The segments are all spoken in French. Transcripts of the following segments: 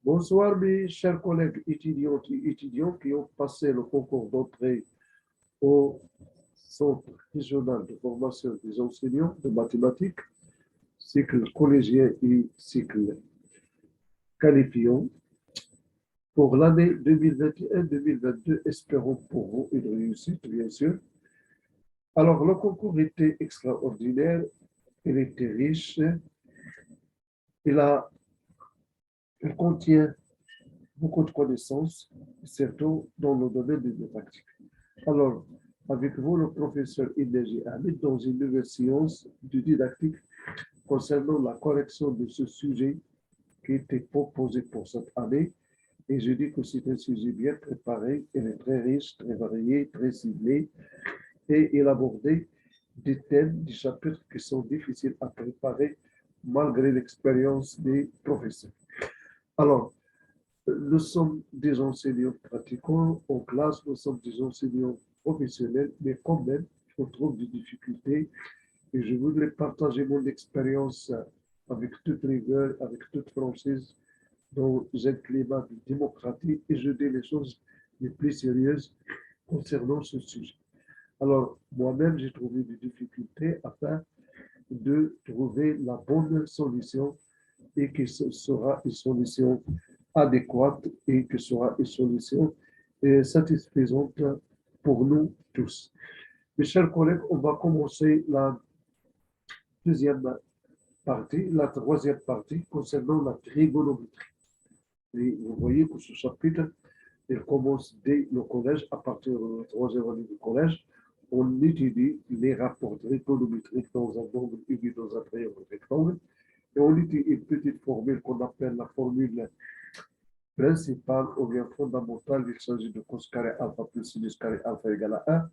Bonsoir mes chers collègues étudiantes et étudiants qui ont passé le concours d'entrée au Centre régional de formation des enseignants de mathématiques, cycle collégien et cycle qualifiant. Pour l'année 2021-2022, espérons pour vous une réussite, bien sûr. Alors, le concours était extraordinaire, il était riche, il, a, il contient beaucoup de connaissances, surtout dans le domaine des didactiques. Alors, avec vous, le professeur Idéji Hamid, dans une nouvelle séance de didactique concernant la correction de ce sujet qui était proposé pour cette année. Et je dis que c'est un sujet bien préparé, il est très riche, très varié, très ciblé, et il abordait des thèmes, des chapitres qui sont difficiles à préparer malgré l'expérience des professeurs. Alors, nous sommes des enseignants pratiquants en classe, nous sommes des enseignants professionnels, mais quand même, on trouve des difficultés. Et je voudrais partager mon expérience avec toute rigueur, avec toute franchise, dans un climat de démocratie, et je dis les choses les plus sérieuses concernant ce sujet. Alors, moi-même, j'ai trouvé des difficultés afin de trouver la bonne solution et que ce sera une solution adéquate et que ce sera une solution satisfaisante pour nous tous. Mes chers collègues, on va commencer la deuxième partie, la troisième partie concernant la trigonométrie. Et vous voyez que ce chapitre, il commence dès le collège, à partir de la troisième année du collège. On étudie les rapports trigonométriques dans un nombre uni dans un triangle rectangle. Et on étudie une petite formule qu'on appelle la formule principale ou bien fondamentale. Il s'agit de cos carré alpha plus sinus carré alpha égale à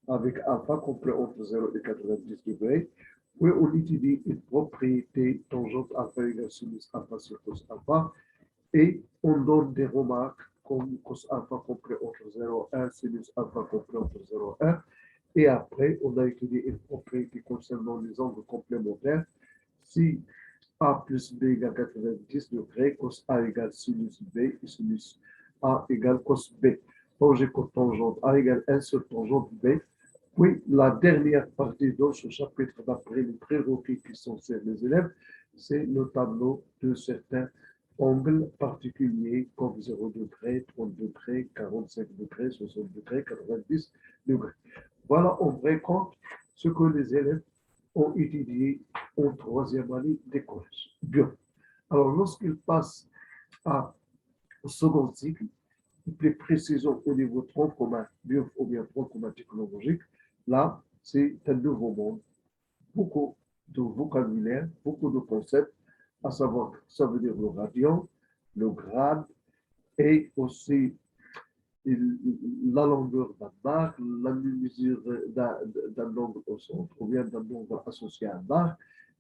1, avec alpha compris entre 0 et 90 degrés. Oui, on étudie une propriété tangente alpha égale sinus alpha sur cos alpha. Et on donne des remarques comme cos alpha compris entre 0 et 1, sinus alpha compris entre 0 et 1. Et après, on a étudié une propriété concernant les angles complémentaires. Si A plus B égale 90 degrés, cos A égale sinus B, et sinus A égale cos B. Tangente cotangente A égale 1 sur tangente B. Puis, la dernière partie de ce chapitre, d'après les prérequis qui sont sur les élèves, c'est le tableau de certains angles particuliers comme 0 degré, 30 degrés, 45 degrés, 60 degrés, 90 degrés. Voilà en vrai compte ce que les élèves ont étudié en troisième année des collèges. Bien. Alors, lorsqu'ils passent au second cycle, plus précisément au niveau tronc commun, bio ou bien tronc commun technologique, là, c'est un nouveau monde. Beaucoup de vocabulaire, beaucoup de concepts, à savoir, ça veut dire le radian, le grade, et aussi la longueur d'un arc, la mesure d'un angle au centre, ou bien d'un angle associé à un arc,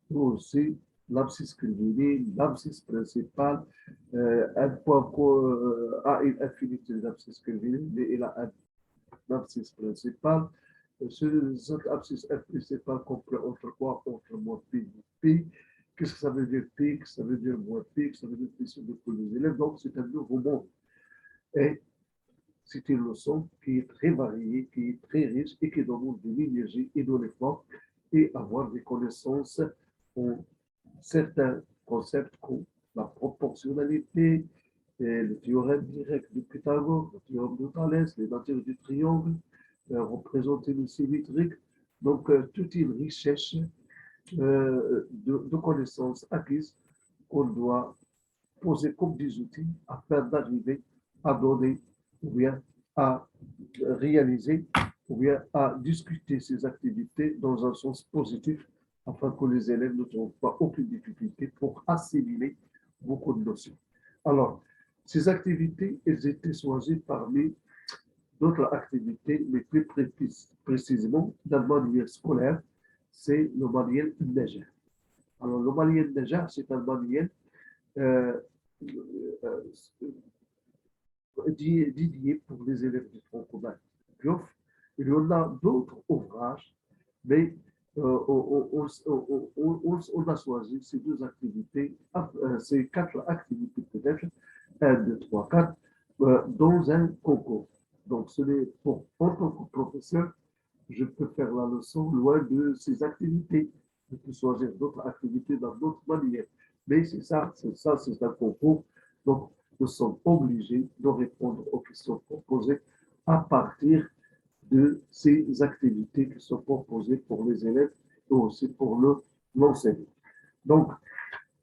ou aussi l'abscisse curviligne, l'abscisse principale, un point a une infinité d'abscisse curviligne, mais il a un abscisse principale. Cette abscisse principale comprend entre quoi? Entre moins pi et pi. Qu'est-ce que ça veut dire pi? Que ça veut dire moins pi? Que ça veut dire pi sur de tous les élèves. Donc, c'est un nouveau monde. Et c'est une leçon qui est très variée, qui est très riche et qui demande de l'énergie et de l'effort et avoir des connaissances en certains concepts comme la proportionnalité, le théorème direct de Pythagore, le théorème de Thalès, les natures du triangle, représenter le symétrique. Donc, toute une richesse de connaissances acquises qu'on doit poser comme des outils afin d'arriver à donner ou bien à réaliser ou bien à discuter ces activités dans un sens positif afin que les élèves ne trouvent pas aucune difficulté pour assimiler beaucoup de notions. Alors, ces activités, elles étaient choisies parmi d'autres activités, mais plus précisément dans le manuel scolaire, c'est le manuel Neger. Alors, le manuel Neger, c'est un manuel euh, euh, dédié pour les élèves du tronc commun. Il y en a d'autres ouvrages, mais on a choisi ces deux activités, ces quatre activités peut-être, 1, 2, 3, 4, dans un concours. Donc, ce n'est pour, en tant que professeur, je peux faire la leçon loin de ces activités. Je peux choisir d'autres activités dans d'autres manières. Mais c'est un concours. Donc, nous sommes obligés de répondre aux questions proposées à partir de ces activités qui sont proposées pour les élèves et aussi pour l'enseignant. Donc,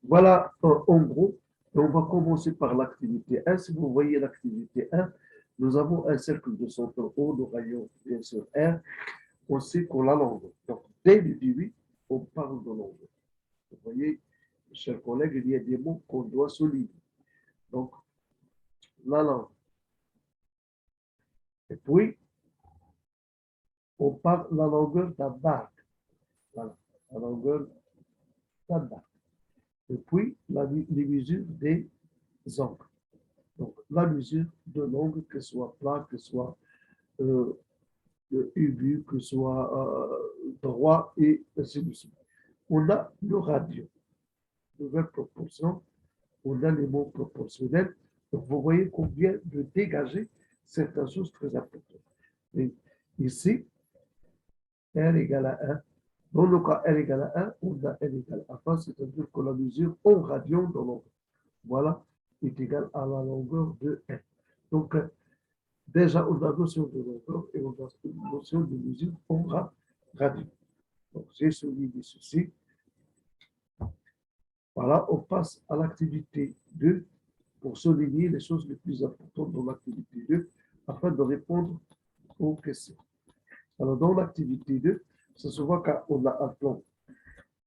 voilà en gros. On va commencer par l'activité 1. Si vous voyez l'activité 1, nous avons un cercle de centre O, de rayon bien sûr R. On sait qu'on a l'angle. Donc, dès le début, on parle de l'angle. Vous voyez, chers collègues, il y a des mots qu'on doit souligner. Donc, la langue. Et puis, on parle la longueur d'un barque. Voilà, la longueur d'un barque. Et puis, les mesures des angles. Donc, la mesure de l'angle, que ce soit plat, que ce soit aigu, que ce soit droit, et ainsi de suite. On a le radio, nouvelle proportion, on a les mots proportionnels. Donc, vous voyez qu'on vient de dégager certaines choses très importantes. Et ici, R égale à 1. Dans le cas R égale à 1, on a R égale à 1, c'est-à-dire que la mesure en radian dans l'angle, voilà, est égale à la longueur de R. Donc, déjà, on a notion de longueur et on a une notion de mesure en radio. Donc, j'ai souligné ceci. Voilà, on passe à l'activité 2 pour souligner les choses les plus importantes dans l'activité 2 afin de répondre aux questions. Alors, dans l'activité 2, ça se voit qu'on a un plan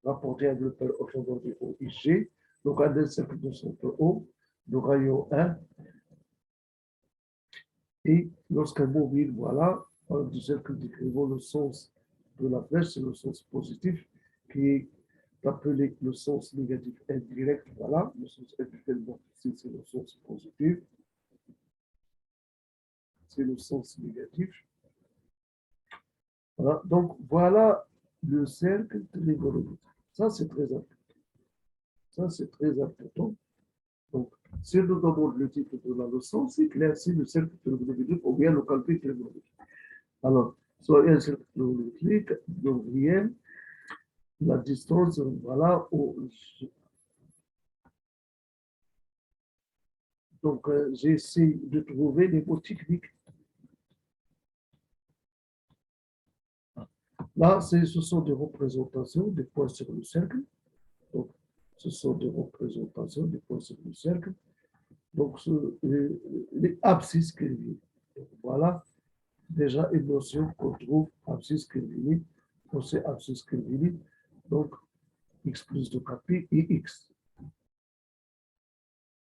rapporté à l'hôtel aujourd'hui au IG, donc un cercle de centre O, de rayon 1, et lorsqu'un mobile, voilà, du cercle décrivant le sens de la flèche, c'est le sens positif, qui est appelé le sens négatif indirect, voilà, le sens indirect, ici c'est le sens positif, c'est le sens négatif. Voilà, donc voilà le cercle trigonométrique. Ça, c'est très important. Ça, c'est très important. Donc, si nous demandons le titre de la leçon, c'est clair, si le cercle trigonométrique ou bien le calcul trigonométrique. Alors, soit un cercle trigonométrique, donc réel, la distance, voilà. Donc, j'essaie de trouver les mots techniques. Là, ce sont des représentations des points sur le cercle. Donc, ce sont des représentations des points sur le cercle. Donc, les abscisses curvilinées. Voilà déjà une notion qu'on trouve abscisse curviligne. On sait abscisse curviligne. Donc, x plus 2 pi et x.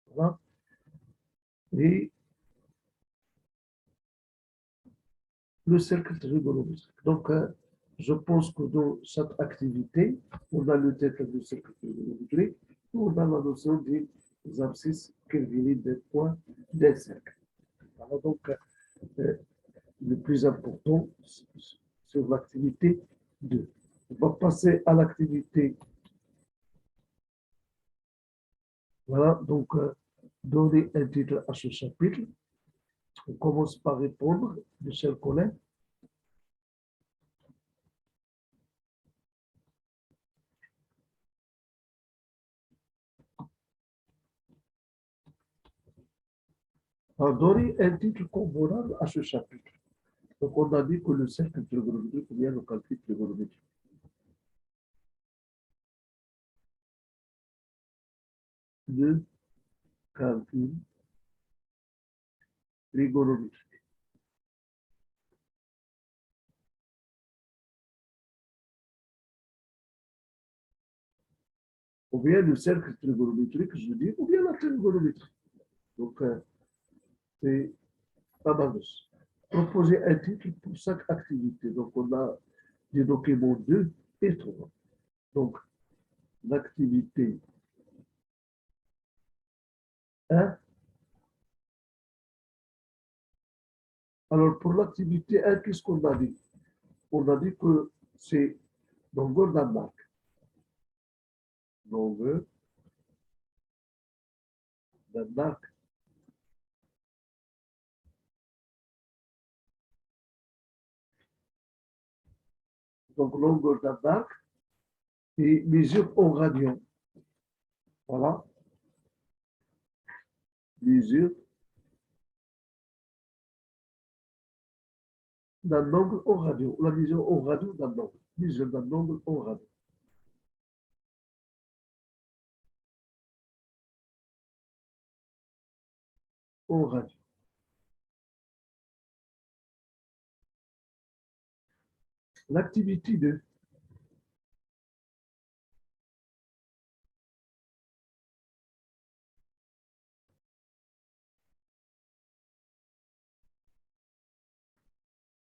Voilà. Et le cercle trigonométrique. Donc, je pense que dans cette activité, on a le titre du cercle trigonométrique, on a la notion des abscisses curvilines des points d'un cercle. Voilà donc le plus important sur l'activité 2. On va passer à l'activité. Voilà, donc donner un titre à ce chapitre. On commence par répondre, mes chers collègues. À donner un titre convenable à ce chapitre. Donc, on a dit que le cercle trigonométrique ou bien le calcul trigonométrique. Le calcul trigonométrique. Ou bien le cercle trigonométrique, je veux dire, ou bien la trigonométrie. Donc, c'est pas mal. Proposer un titre pour chaque activité. Donc, on a des documents 2 et 3. Donc, l'activité 1. Alors, pour l'activité 1, qu'est-ce qu'on a dit? On a dit que c'est longueur d'un arc. Longueur d'un arc. donc longueur d'un arc, et mesure en radian. Voilà, mesure d'un angle en radio. La mesure en radio d'un angle. Mesure d'un angle en radio. En radio. L'activité de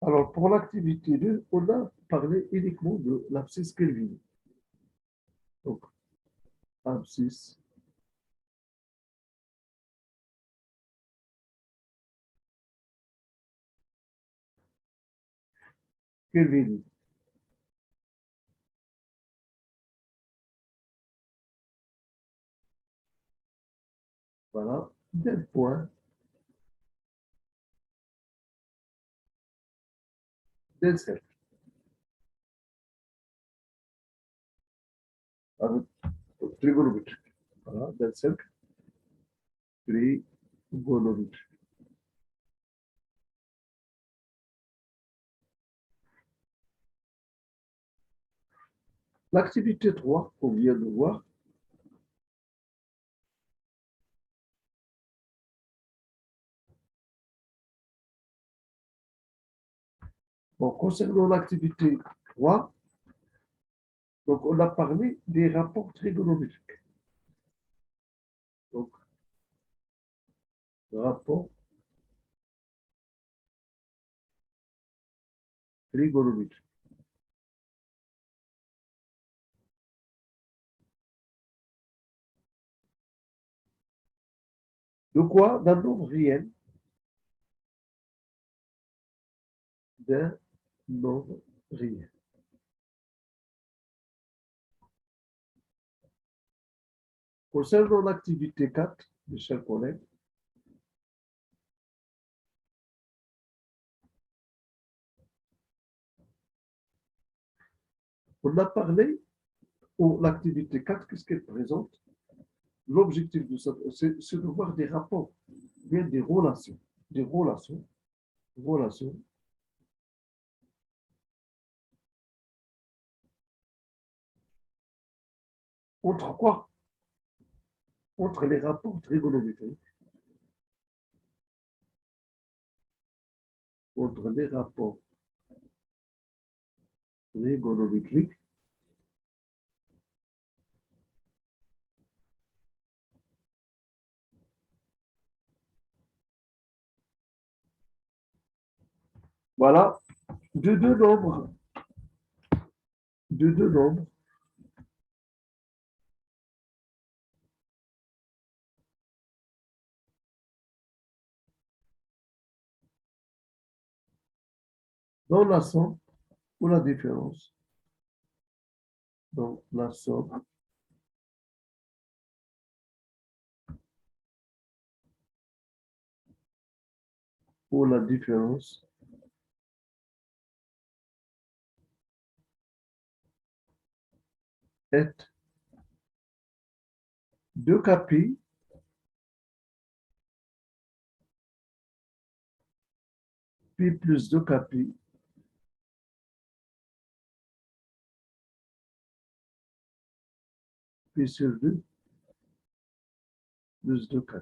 alors, pour l'activité 2, on a parlé uniquement de l'abscisse Kelvin. Donc, abscisse Kelvin. Voilà, d'un point, d'un cercle. Avec trigonométrique. Voilà, d'un cercle trigonométrique. L'activité 3, qu'on vient de voir, bon, concernant l'activité 3, donc on a parlé des rapports trigonométriques. Donc, rapport trigonométrique. De quoi? D'un nombre réel. D'un nombre réel. Concernant l'activité 4, mes chers collègues, on a parlé pour l'activité 4, qu'est-ce qu'elle présente? L'objectif de ça, c'est de voir des rapports, bien des relations entre quoi? Entre les rapports trigonométriques, entre les rapports trigonométriques voilà, de deux nombres, de deux nombres dans la somme ou la différence, dans la somme ou la différence est 2 pi pi plus 2 pi sur 2 plus 2 pi.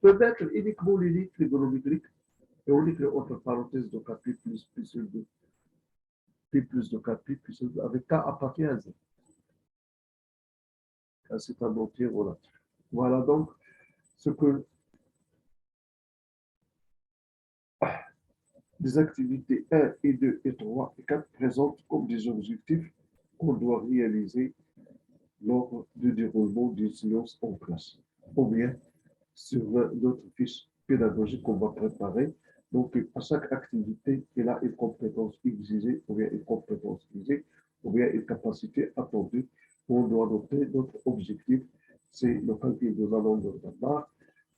Peut mettre uniquement l'unité trigonométrique et on écrit entre parenthèses 2 pi plus pi sur 2 pi plus 2 pi sur 2 avec k appartient à z. C'est un entier relatif. Voilà donc ce que les activités 1 et 2 et 3 et 4 présentent comme des objectifs qu'on doit réaliser lors du déroulement d'une séance en classe, ou bien sur notre fiche pédagogique qu'on va préparer. Donc, à chaque activité, il a une compétence exigée, ou bien une compétence visée, ou bien une capacité attendue. On doit noter notre objectif, c'est le calcul de la longueur d'un arc,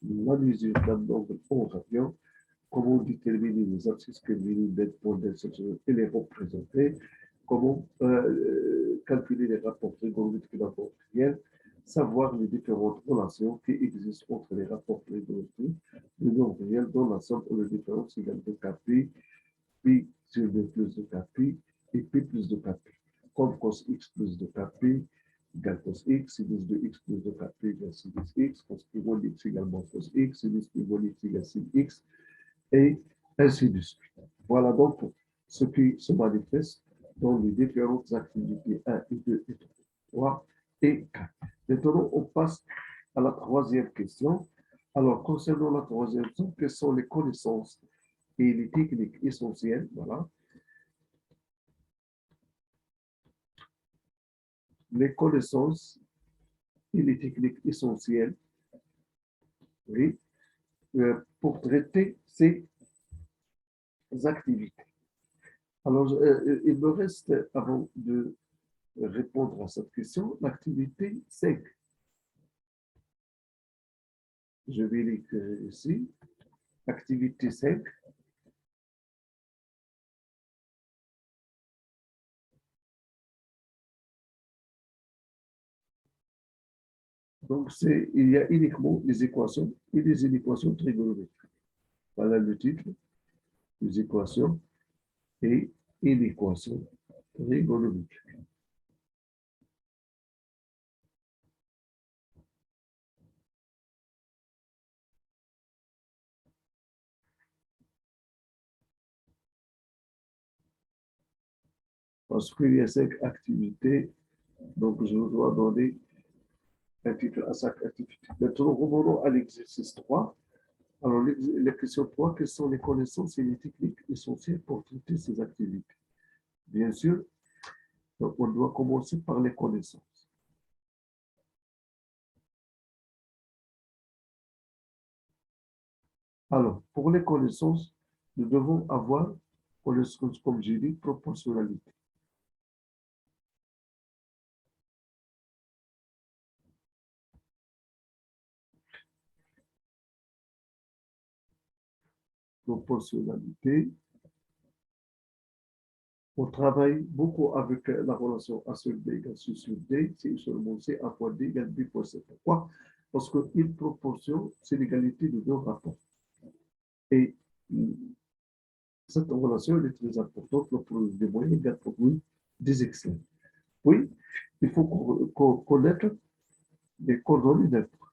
la mesure d'un angle en radian, comment déterminer les axes féminines d'endpoints d'insertion et les représenter, comment calculer les rapports trigonométriques et rapports réels, savoir les différentes relations qui existent entre les rapports trigonométriques et non réels dans la somme ou le différence égale de Kp, Pi sur B plus de Kp et P plus de Kp, comme cos x plus de Kp égale cos x, sinus de x plus de Kp égale sinus x, cos pivot x également cos x, sinus pivot x égale sin x, et ainsi de suite. Voilà donc ce qui se manifeste dans les différentes activités 1 et 2 et 3 et 4. Maintenant, on passe à la troisième question. Alors, concernant la troisième question, quelles sont les connaissances et les techniques essentielles? Voilà. Les connaissances et les techniques essentielles, oui, pour traiter ces activités. Alors, il me reste, avant de répondre à cette question, l'activité 5. Je vais l'écrire ici. Activité 5. Donc, il y a uniquement les équations et les inéquations trigonométriques. Voilà le titre, les équations et inéquations trigonométriques. Parce qu'il y a 5 activités, donc je dois donner un titre à chaque activité. Maintenant, revenons à l'exercice 3. Alors, la question 3, quelles sont les connaissances et les techniques essentielles pour traiter ces activités? Bien sûr, donc on doit commencer par les connaissances. Alors, pour les connaissances, nous devons avoir, comme j'ai dit, proportionnalité. Proportionnalité. On travaille beaucoup avec la relation A sur B égale C sur D, C seulement C, A fois D égale B fois C. Pourquoi? Parce qu'une proportion, c'est l'égalité de deux rapports. Et cette relation est très importante pour des moyens de produire des excellents. Oui, il faut connaître les coordonnées d'un point.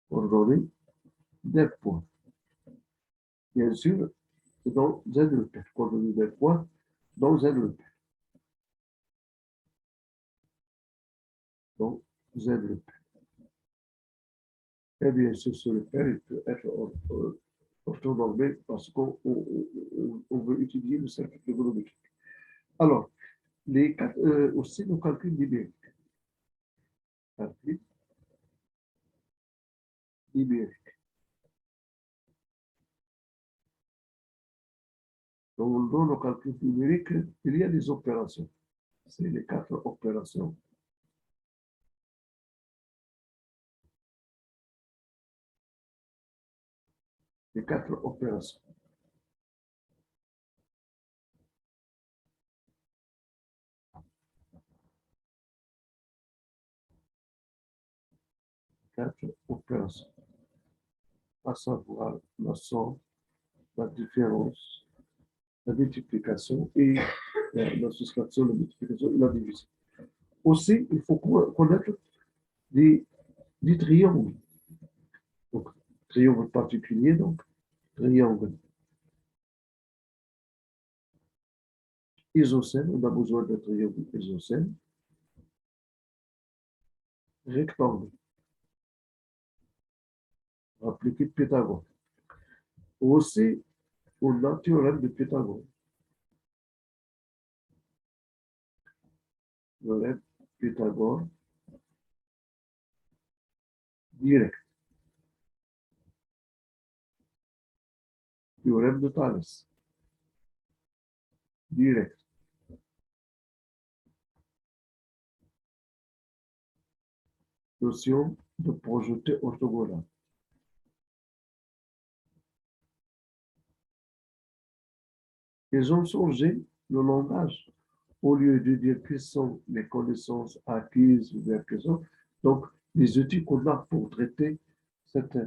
Coordonnées d'un point. Bien sûr, dans un repère. Coordonnées d'un point dans un repère. Dans un repère. Et bien sûr, ce repère, il peut être orthonormé parce qu'on veut étudier le cercle trigonométrique. Alors, aussi nos calculs numériques. Calcul numérique. Donc, dans le calcul numérique, il y a des opérations. C'est les 4 opérations. Les 4 opérations. Quatre opérations. À savoir la somme, la différence, la multiplication et la soustraction, la multiplication et la division. Aussi, il faut connaître des triangles. Donc, triangle particulier, donc, triangle isocèle, on a besoin d'un triangle isocèle, rectangle, appliqué Pythagore. Aussi, on a théorème de Pythagore. Théorème Pythagore direct. Théorème de Thalès direct. notion de projeté orthogonal. Ils ont changé le langage. Au lieu de dire quelles sont les connaissances acquises ou bien quelles sont, donc les outils qu'on a pour traiter cette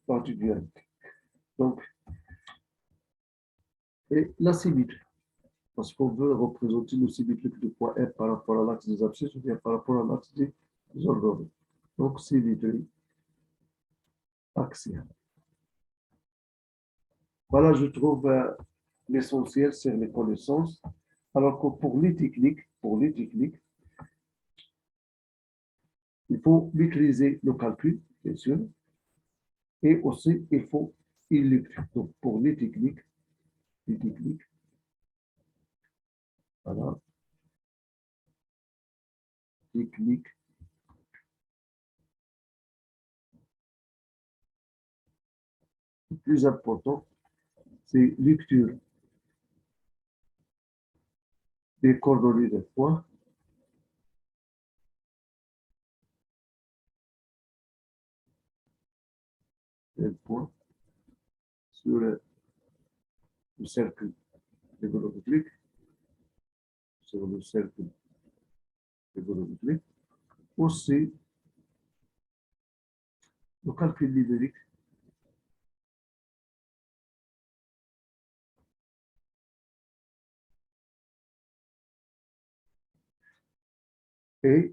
particularité. Donc, et la symétrie, parce qu'on veut représenter le symétrique de point F par rapport à l'axe des abscisses ou bien par rapport à l'axe des orthogonales. Donc, symétrie axiale. Voilà, je trouve l'essentiel, c'est les connaissances. Alors que pour les techniques, il faut maîtriser le calcul, bien sûr, et aussi il faut illustrer. Donc, pour les techniques, voilà, technique, le plus important, c'est lecture des coordonnées de points, des points sur le cercle trigonométrique, sur le cercle trigonométrique, aussi le calcul numérique et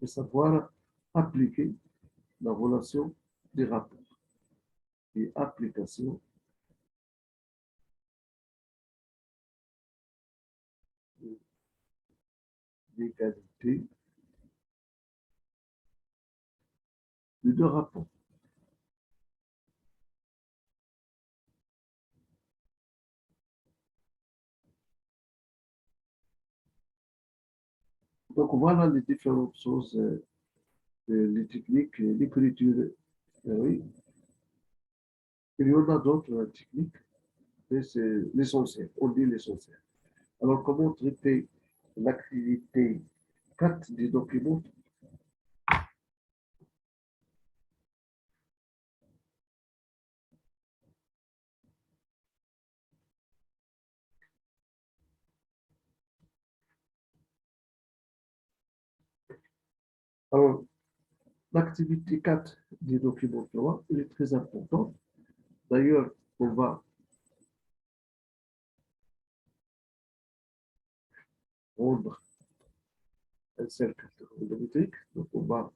savoir appliquer la relation des rapports et application d'égalité de deux rapports. Donc voilà les différentes choses, les techniques, l'écriture. Oui. Il y en a d'autres techniques, mais c'est l'essentiel, on dit l'essentiel. Alors comment traiter l'activité 4 des documents? Alors, l'activité 4 des documents 3, elle est très importante. D'ailleurs, on va prendre un cercle trigonométrique. Donc, on va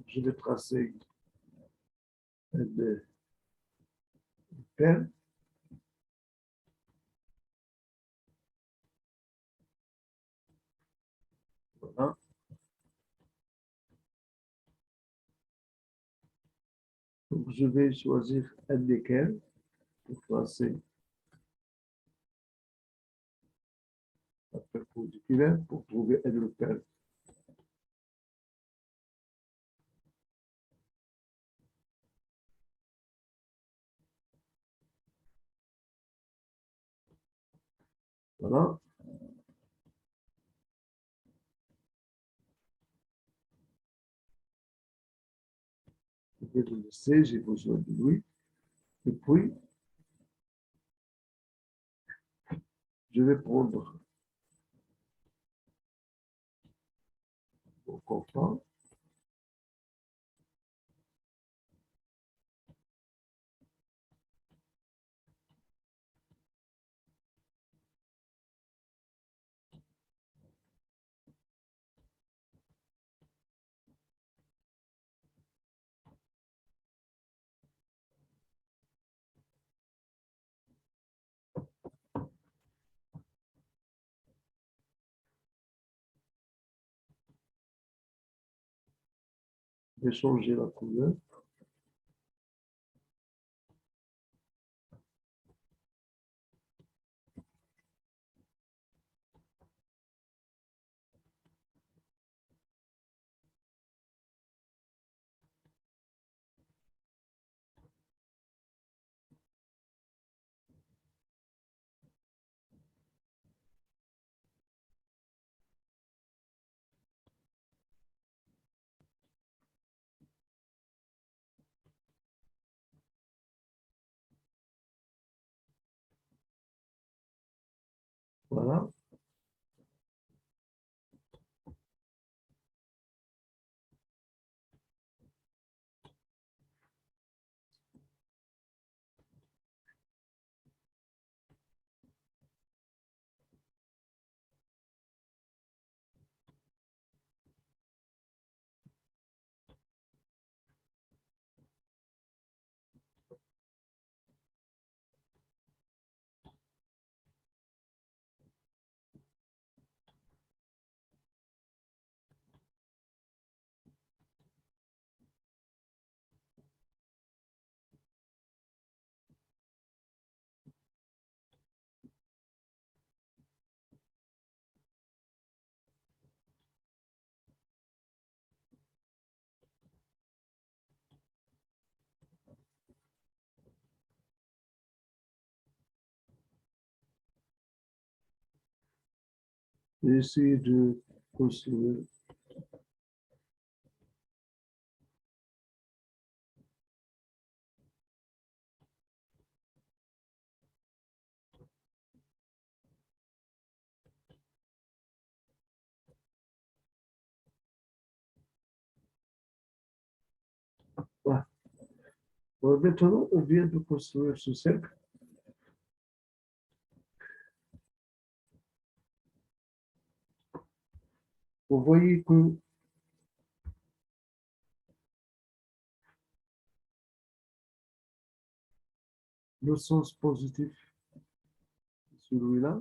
je vais tracer une paire. Voilà. Donc, je vais choisir un équerre pour tracer la perpendiculaire pour trouver un repère. Voilà. Je vais le laisser, j'ai besoin de lui. Et puis, je vais prendre mon compas. Je vais changer la couleur. Voilà. J'ai essayé de construire. Voilà. Maintenant, on vient de construire ce cercle. Vous voyez que le sens positif, celui-là,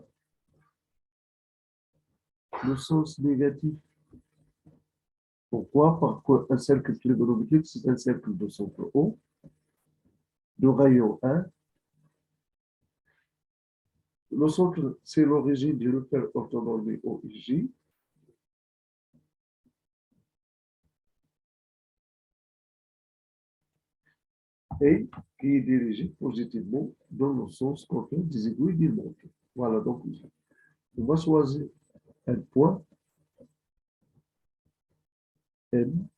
le sens négatif. Pourquoi? Parce qu'un cercle trigonométrique, c'est un cercle de centre O, de rayon 1. Le centre, c'est l'origine du repère orthonormé OIJ. Et qui est dirigé positivement dans le sens contraire des aiguilles du montre. Voilà, donc on va choisir un point M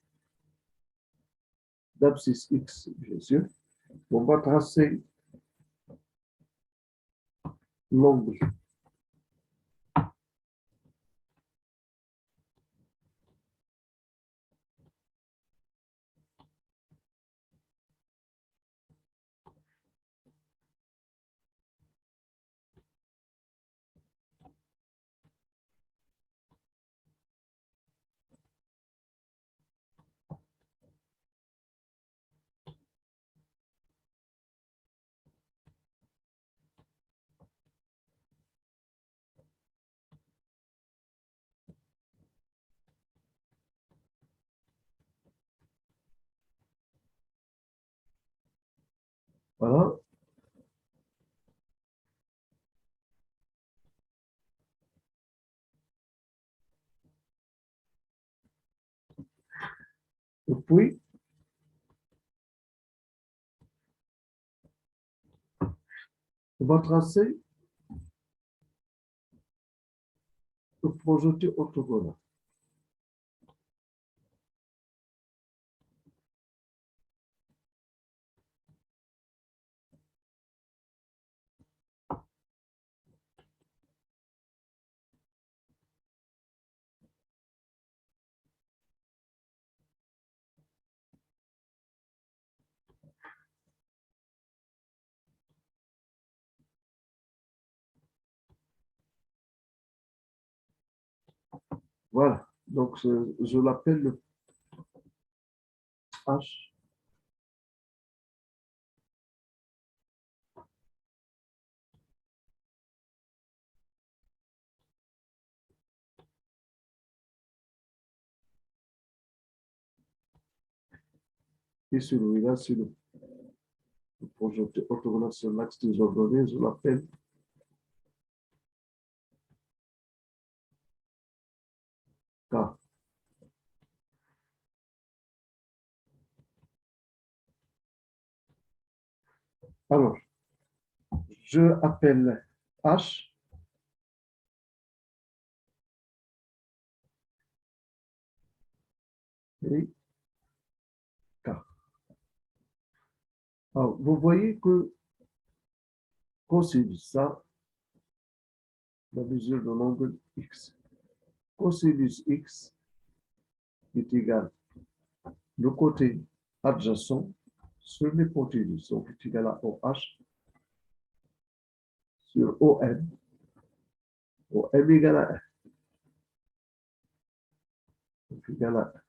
d'abscisse X, bien sûr. On va tracer l'angle. Voilà. Et puis, on va tracer le projeté orthogonal. Voilà. Donc, je l'appelle le H. Et celui-là, c'est le projeté orthogonal sur l'axe des ordonnées. Je l'appelle K. Alors, je appelle H et K. Alors, vous voyez que quand c'est ça, la mesure de l'angle x. Cosinus x est égal le côté adjacent sur l'hypoténuse, donc est égal à OH sur OM. OM égale à 1. Donc égal à 1.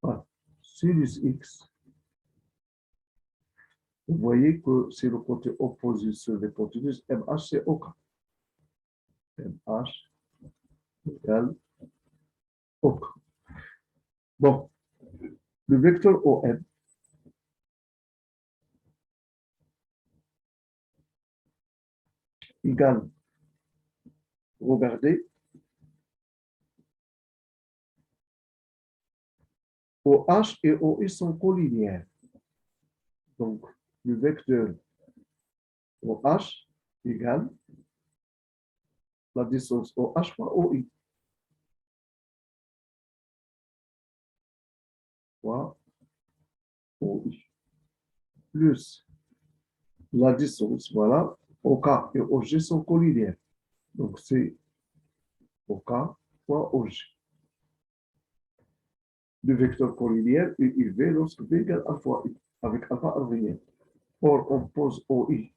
Voilà. Sinus x, vous voyez que c'est le côté opposé sur l'hypoténuse. MH, c'est OK. MH égale OK. Bon, le vecteur OM égale, regardez, OH et OI sont collinéaires. Donc, le vecteur OH égale la distance OH fois OI. Fois OI. Plus la distance, voilà, OK et OG sont collinéaires. Donc, c'est OK fois OG. Le vecteur collinéaire est élevé lorsque V égale A fois I, avec alpha arvénien. Or, on pose OI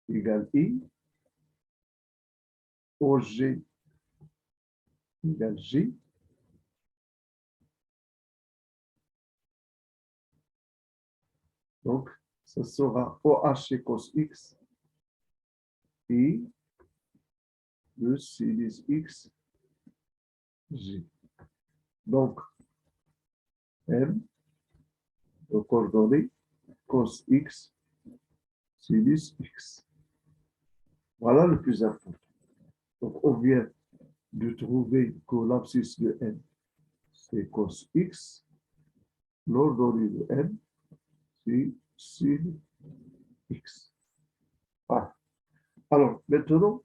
égale I, OG égale J. Donc, ce sera OH cos X I de sinus X J. Donc, M de coordonnées cos X sinus X. Voilà le plus important. Donc, on vient de trouver que l'abscisse de M, c'est cos X. L'ordonnée de M, c'est sin X. Voilà. Alors, maintenant,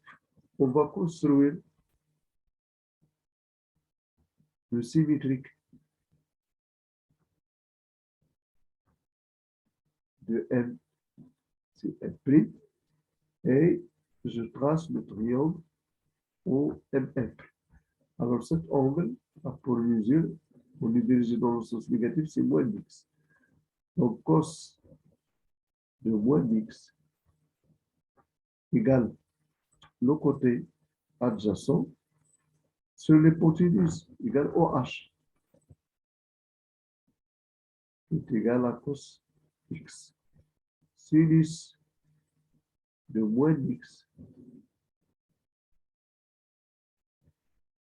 on va construire le symétrique de M, c'est M', et je trace le triangle OMF. Alors, cet angle a pour mesure, on est dirigé dans le sens négatif, c'est moins x. Donc, cos de moins x égale le côté adjacent sur l'hypoténuse égale OH est égal à cos x. Sinus de moins x.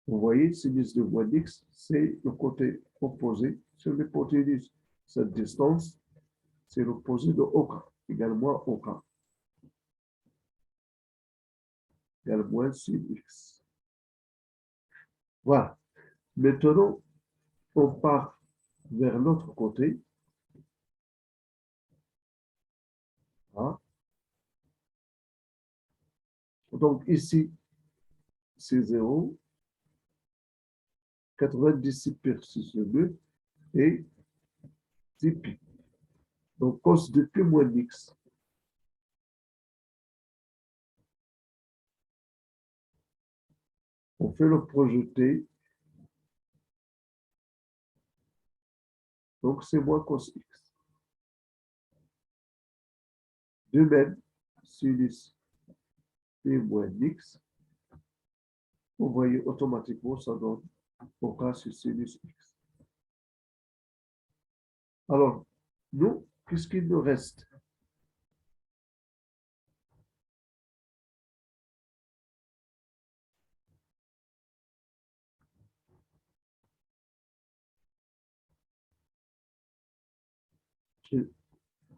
Vous voyez, sinus de moins x, c'est le côté opposé sur l'hypoténuse. Cette distance, c'est l'opposé de OK, également OK, égale moins sin x. Voilà. Maintenant, on part vers l'autre côté. Hein. Donc ici, c'est 0, 96 sur 2 et 10 pi. Donc cos de pi moins x. On fait le projeté. Donc c'est moins cos x. De même, sinus pi moins x. Vous voyez automatiquement, ça donne au cas sur sinus x. Alors, nous, qu'est-ce qu'il nous reste?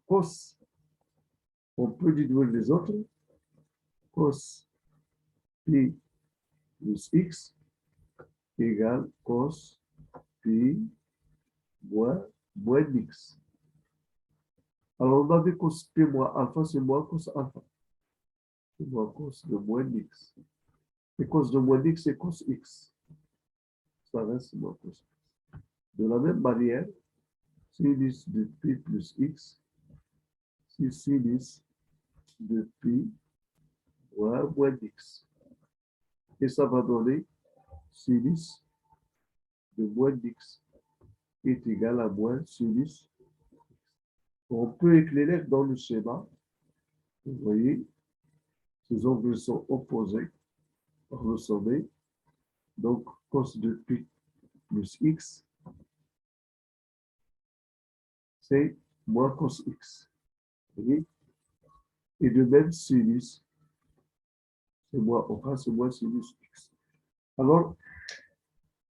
Cos, on peut déduire les autres. Cos pi plus x égale cos pi moins x. Alors, on a dit cos pi moins alpha, c'est moins cos alpha. C'est moins cos de moins x. Et cos de moins x, c'est cos x. Ça reste moins cos x. De la même manière, sinus de pi plus x c'est sinus de pi moins x. Et ça va donner sinus de moins x est égal à moins sinus. On peut éclairer dans le schéma. Vous voyez, ces angles sont opposés par le sommet. Donc, cos de pi plus x, c'est moins cos x. Vous voyez? Et de même, sinus, c'est moins sinus x. Alors,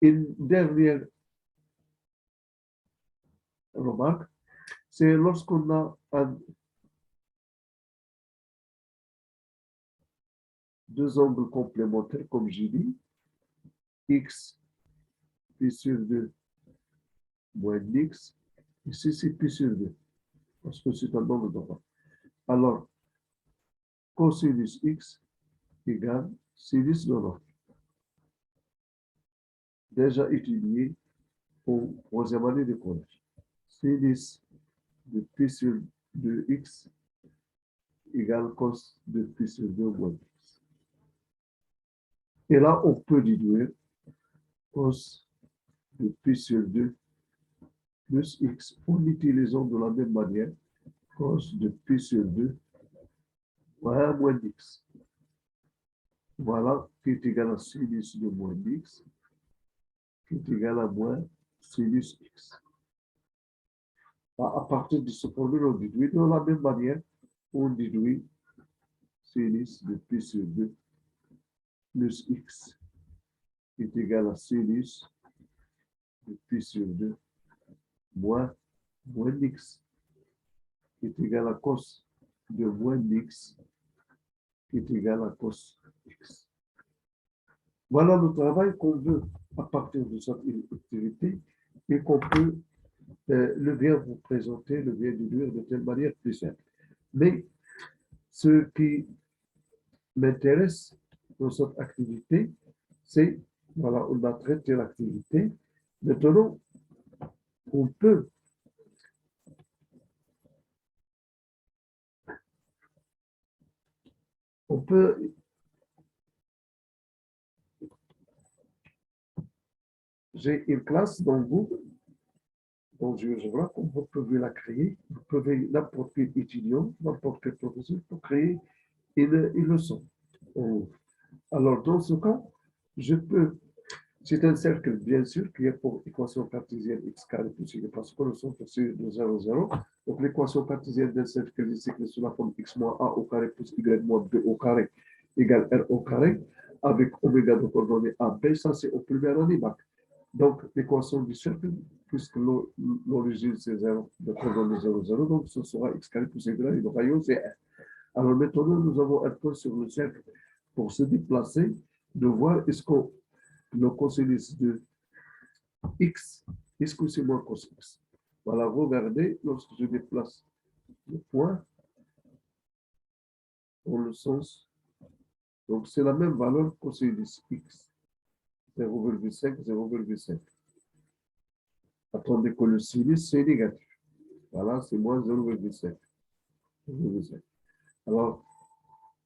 une dernière remarque, c'est lorsqu'on a deux angles complémentaires, comme j'ai dit, x pi sur 2 moins x, ici c'est pi sur 2, parce que c'est un angle droit. Alors, cosinus x égale sinus de l'angle. Déjà étudié au troisième année de collège. Sinus de pi sur 2x égale cos de pi sur 2 moins x. Et là, on peut déduire cos de pi sur 2 plus x en utilisant de la même manière cos de pi sur 2 moins x. Voilà qui est égal à sinus de moins x qui est égal à moins sinus x. À partir de ce formule, on déduit de la même manière, on déduit sinus de pi sur 2 plus x est égal à sinus de pi sur 2 moins x qui est égal à cos de moins x qui est égal à cos x. Voilà le travail qu'on veut à partir de cette activité et qu'on peut le bien vous présenter, le bien déduire de telle manière plus simple. Mais ce qui m'intéresse dans cette activité, c'est, voilà, on a traité l'activité. Maintenant, on peut j'ai une classe dans Google, dans GeoGebra, vous pouvez la créer, vous pouvez, n'importe quel étudiant, n'importe quel professeur, pour créer une leçon. Alors, dans ce cas, je peux, c'est un cercle, bien sûr, qui est pour équation cartésienne x carré plus y parce que le centre c'est de 0, 0. Donc, l'équation cartésienne d'un cercle est écrite sous la forme x moins a au carré plus y moins b au carré égale r au carré avec oméga de coordonnées a, b, ça c'est au premier année bac. Donc, l'équation du cercle, puisque l'origine c'est 0, de coordonnées 0, 0, donc ce sera x carré plus y et le rayon c'est r. Alors maintenant, nous avons un point sur le cercle pour se déplacer, de voir est-ce que le cosinus de x, est-ce que c'est moins cos x? Voilà, regardez, lorsque je déplace le point dans le sens, donc c'est la même valeur cosinus x, 0,5, 0,5. Attendez que le sinus, c'est négatif. Voilà, c'est moins 0,5. Alors,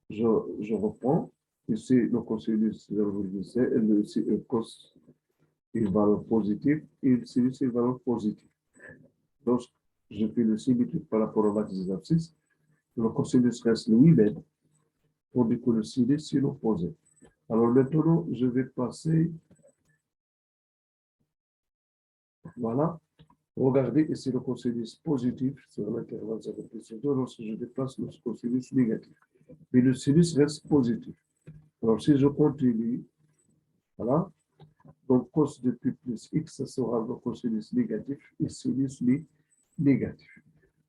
je reprends. Ici, le cosinus 0,5, le cos une valeur positive et le sinus une valeur positive. Lorsque je fais le symétrique par rapport au matrice des abscisses, le cosinus reste lui-même, tandis que le sinus est l'opposé. Alors maintenant, je vais passer, voilà, regardez ici le cosinus positif sur l'intervalle 0 plus 2 lorsque je déplace le cosinus négatif. Mais le sinus reste positif. Alors si je continue, voilà, donc cos de pi plus x, ça sera le cosinus négatif et sinus négatif.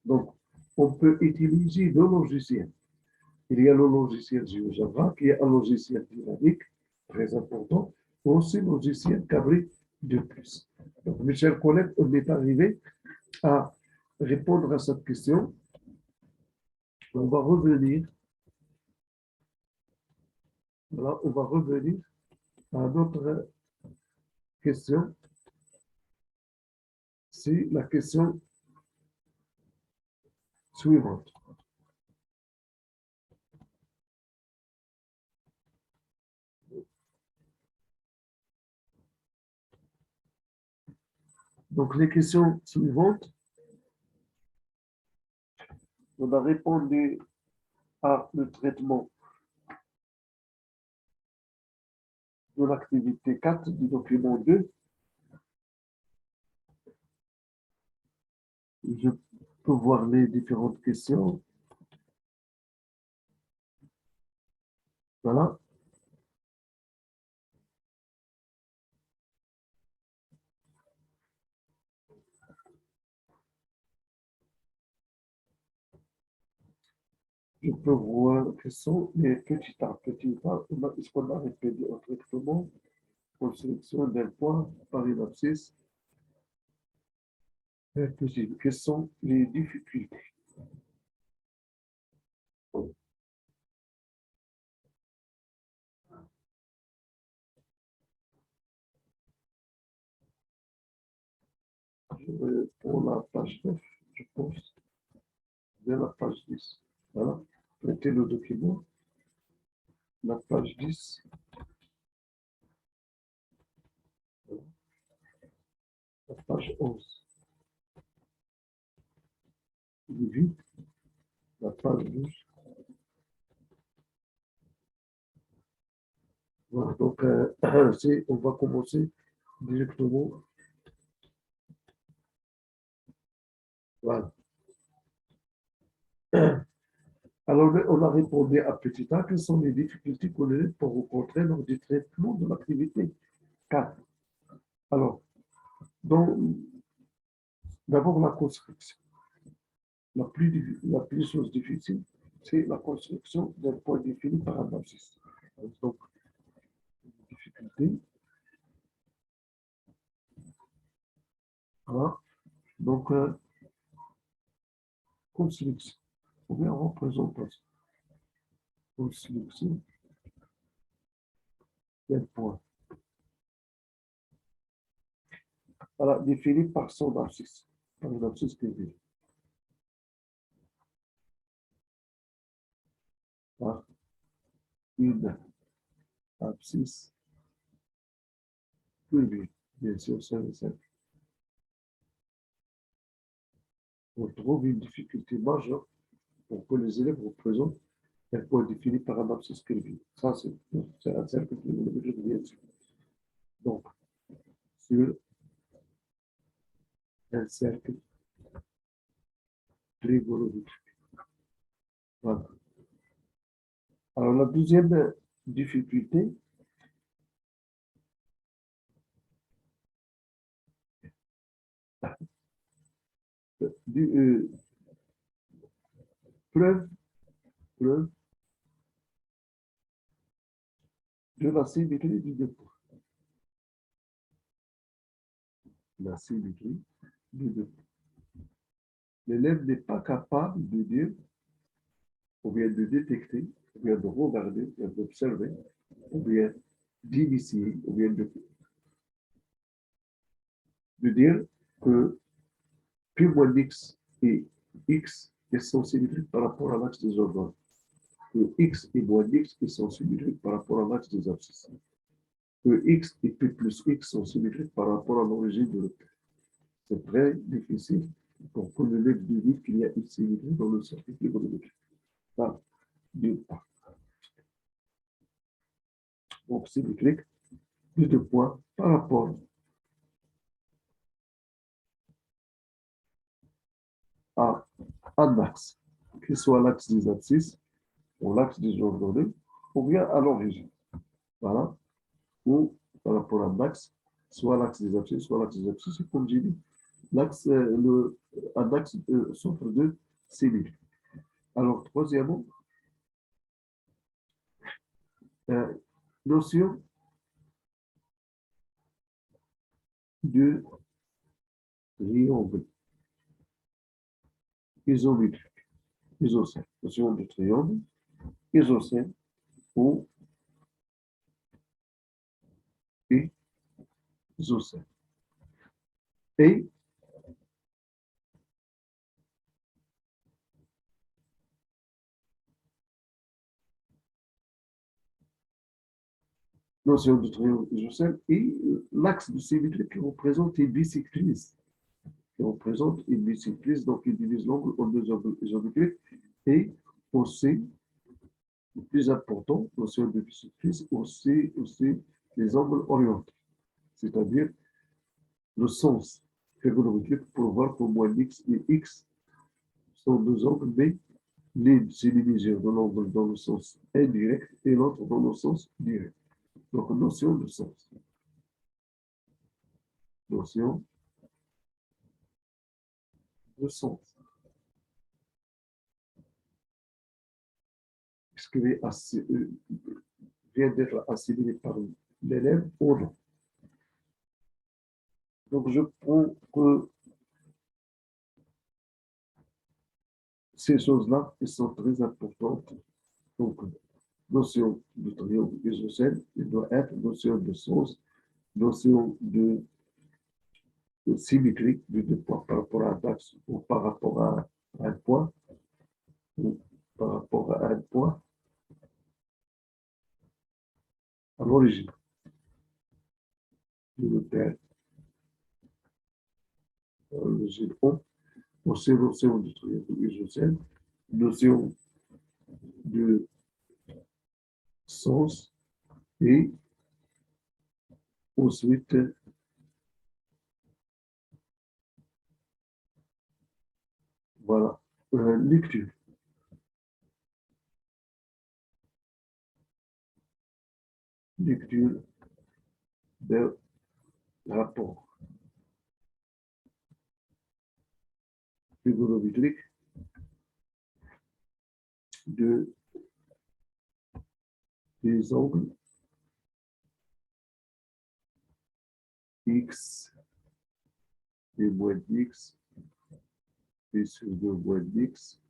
Donc, on peut utiliser deux logiciels. Il y a le logiciel GeoGebra qui est un logiciel dynamique, très important, et aussi le logiciel Cabri de plus. Donc, mes chers collègues, on est arrivé à répondre à cette question. On va revenir, voilà, on va revenir à notre question. C'est la question suivante. Donc, les questions suivantes, on a répondu à le traitement de l'activité 4 du document 2. Je peux voir les différentes questions. Voilà. Je peux voir quelles sont les petit à petit. Est-ce qu'on a répété autrement pour sélection d'un point par une abscisse? Quelles sont les difficultés? Pour la page 9, je pense, vers la page 10. Voilà. Mettez le document, la page 10, la page 11. Vite, la page 12. Voilà, donc, on va commencer directement. Voilà. Alors, on a répondu à petit A. Quelles sont les difficultés qu'on a pour rencontrer lors du traitement de l'activité 4? Alors, d'abord, la construction. La plus chose difficile, c'est la construction d'un point défini par un abscisse. Donc, difficulté. Voilà. Donc, construction. Ou bien représentation. Construction d'un point. Voilà, défini par son abscisse. Par une abscisse privée. Par une abscisse privée. Bien sûr, c'est simple. On trouve une difficulté majeure pour que les élèves représentent un point défini par un abscisse privée. Ça, c'est un cercle trigonométrique, bien sûr. Donc, sur un cercle trigonométrique. Voilà. Alors, la deuxième difficulté, du, preuve, preuve de la symétrie du dépôt. La symétrie du dépôt. L'élève n'est pas capable de dire, ou bien de détecter, ou bien de regarder, ou bien d'observer, ou bien d'initier, ou bien de dire que P moins x et x sont symétriques par rapport à l'axe des organes. Que x et moins x sont symétriques par rapport à l'axe des abscisses. Que x et p plus x sont symétriques par rapport à l'origine de l'objet. C'est très difficile pour que l'élève devine qu'il y a une symétrie dans le circuit trigonométrique. Ça, d'une part. Donc, symétrique, de deux points par rapport à un axe, qu'il soit l'axe des abscisses, ou l'axe des ordonnées, ou bien à l'origine. Voilà. Ou par rapport à un axe, soit l'axe des abscisses, soit l'axe des abscisses, comme j'ai dit, l'axe, un axe centre de symétrie. Alors, troisièmement, notion de triangle isométrique, isocèle, notion de triangle isocèle ou isocèle. Et notion de triangle isocèle et l'axe de symétrie qui représente les bisectrices. qui représente une bicycliste, donc il divise l'angle en deux angles isométriques. Et aussi, le plus important, notion de bicycliste, aussi les angles orientés, c'est-à-dire le sens trigonométrique pour voir que moins x et x sont deux angles, mais l'une c'est une mesure de l'angle dans le sens indirect et l'autre dans le sens direct. Donc, notion de sens. Notion de sens. Est-ce qu'il vient d'être assimilé par l'élève ou non? Donc, je prends que ces choses-là sont très importantes. Donc, notion de triangle isocèle, il doit être notion de sens, notion de symétrie de deux points par rapport à un axe ou par rapport à un point, ou par rapport à un point à l'origine de l'hôtel, l'origine O, aussi notion de triangle isocèle, notion de sens et ensuite voilà, lecture. Lecture de rapport trigonométrique de, des angles x et moins x, p sur 2 moins x,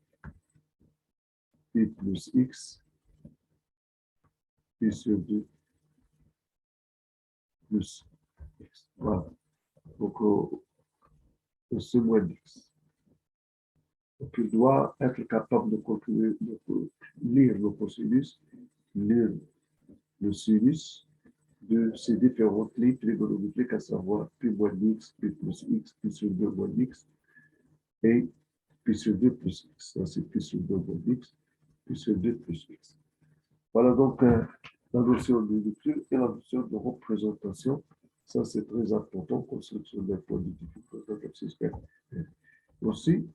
p plus x, p sur 2 plus x. Voilà. Donc, ce moins x. Donc, il doit être capable de calculer, de lire le cosinus, lire le sinus de ces différentes lignes trigonométriques, à savoir P moins x, P plus x, P sur 2 moins x, et P sur 2 plus x. Ça, c'est P sur 2 moins x, P sur 2 plus x. Voilà donc la notion de lecture et la notion de représentation. Ça, c'est très important, construction d'un point de difficulté. Aussi,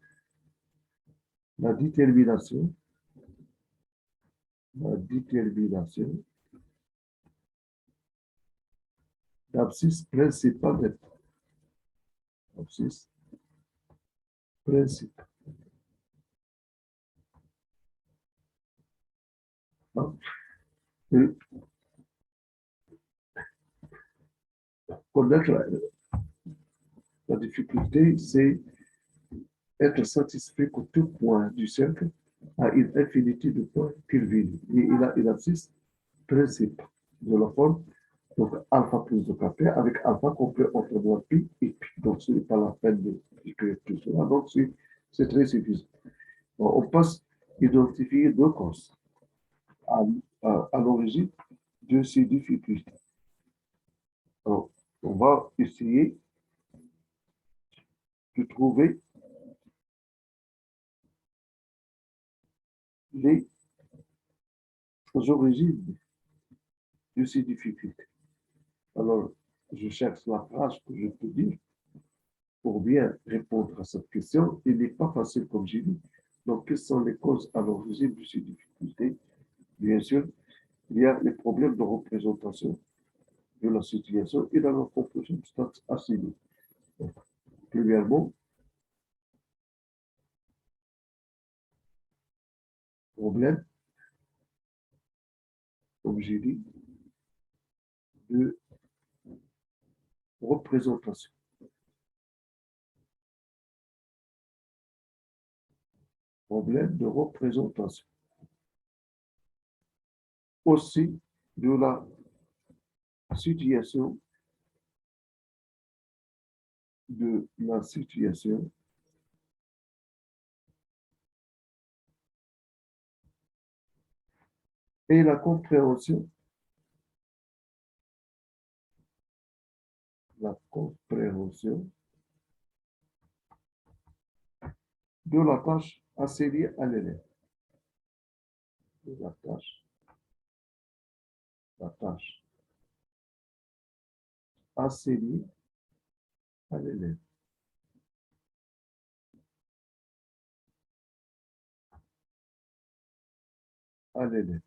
la détermination d'abscisse principale. Abscisse principale. Et connaître la difficulté, c'est être satisfait que tout point du cercle a une infinité de points curvilés. Et il a une abscisse principale de la forme. Donc, alpha plus de kp avec alpha complet entre moins pi et pi. Donc, ce n'est pas la peine d'écrire tout cela. Donc, c'est très suffisant. Bon, on passe à identifier deux causes à l'origine de ces difficultés. Donc, on va essayer de trouver les origines de ces difficultés. Alors, je cherche la phrase que je peux dire pour bien répondre à cette question. Il n'est pas facile, comme j'ai dit. Donc, quelles sont les causes à l'origine de ces difficultés? Bien sûr, il y a les problèmes de représentation de la situation et dans la conclusion stats assignées. Premièrement, problème, comme j'ai dit, de représentation. Problème de représentation. Aussi de la situation et la compréhension de la tâche assignée à l'élève. De la tâche assignée à l'élève. À l'élève.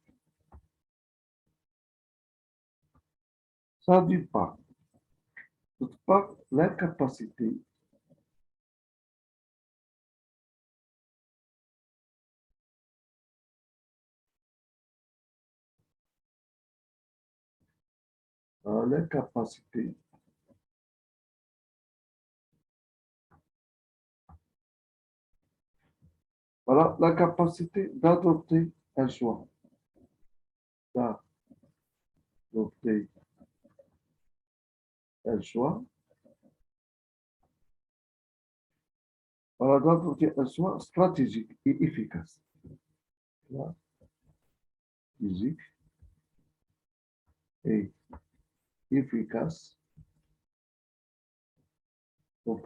Ça d'une part. D'autre part, l'incapacité l'incapacité voilà, la capacité d'adopter un choix. D'adopter un choix. Voilà, d'adopter un choix stratégique et efficace. Stratégique et efficace. Donc,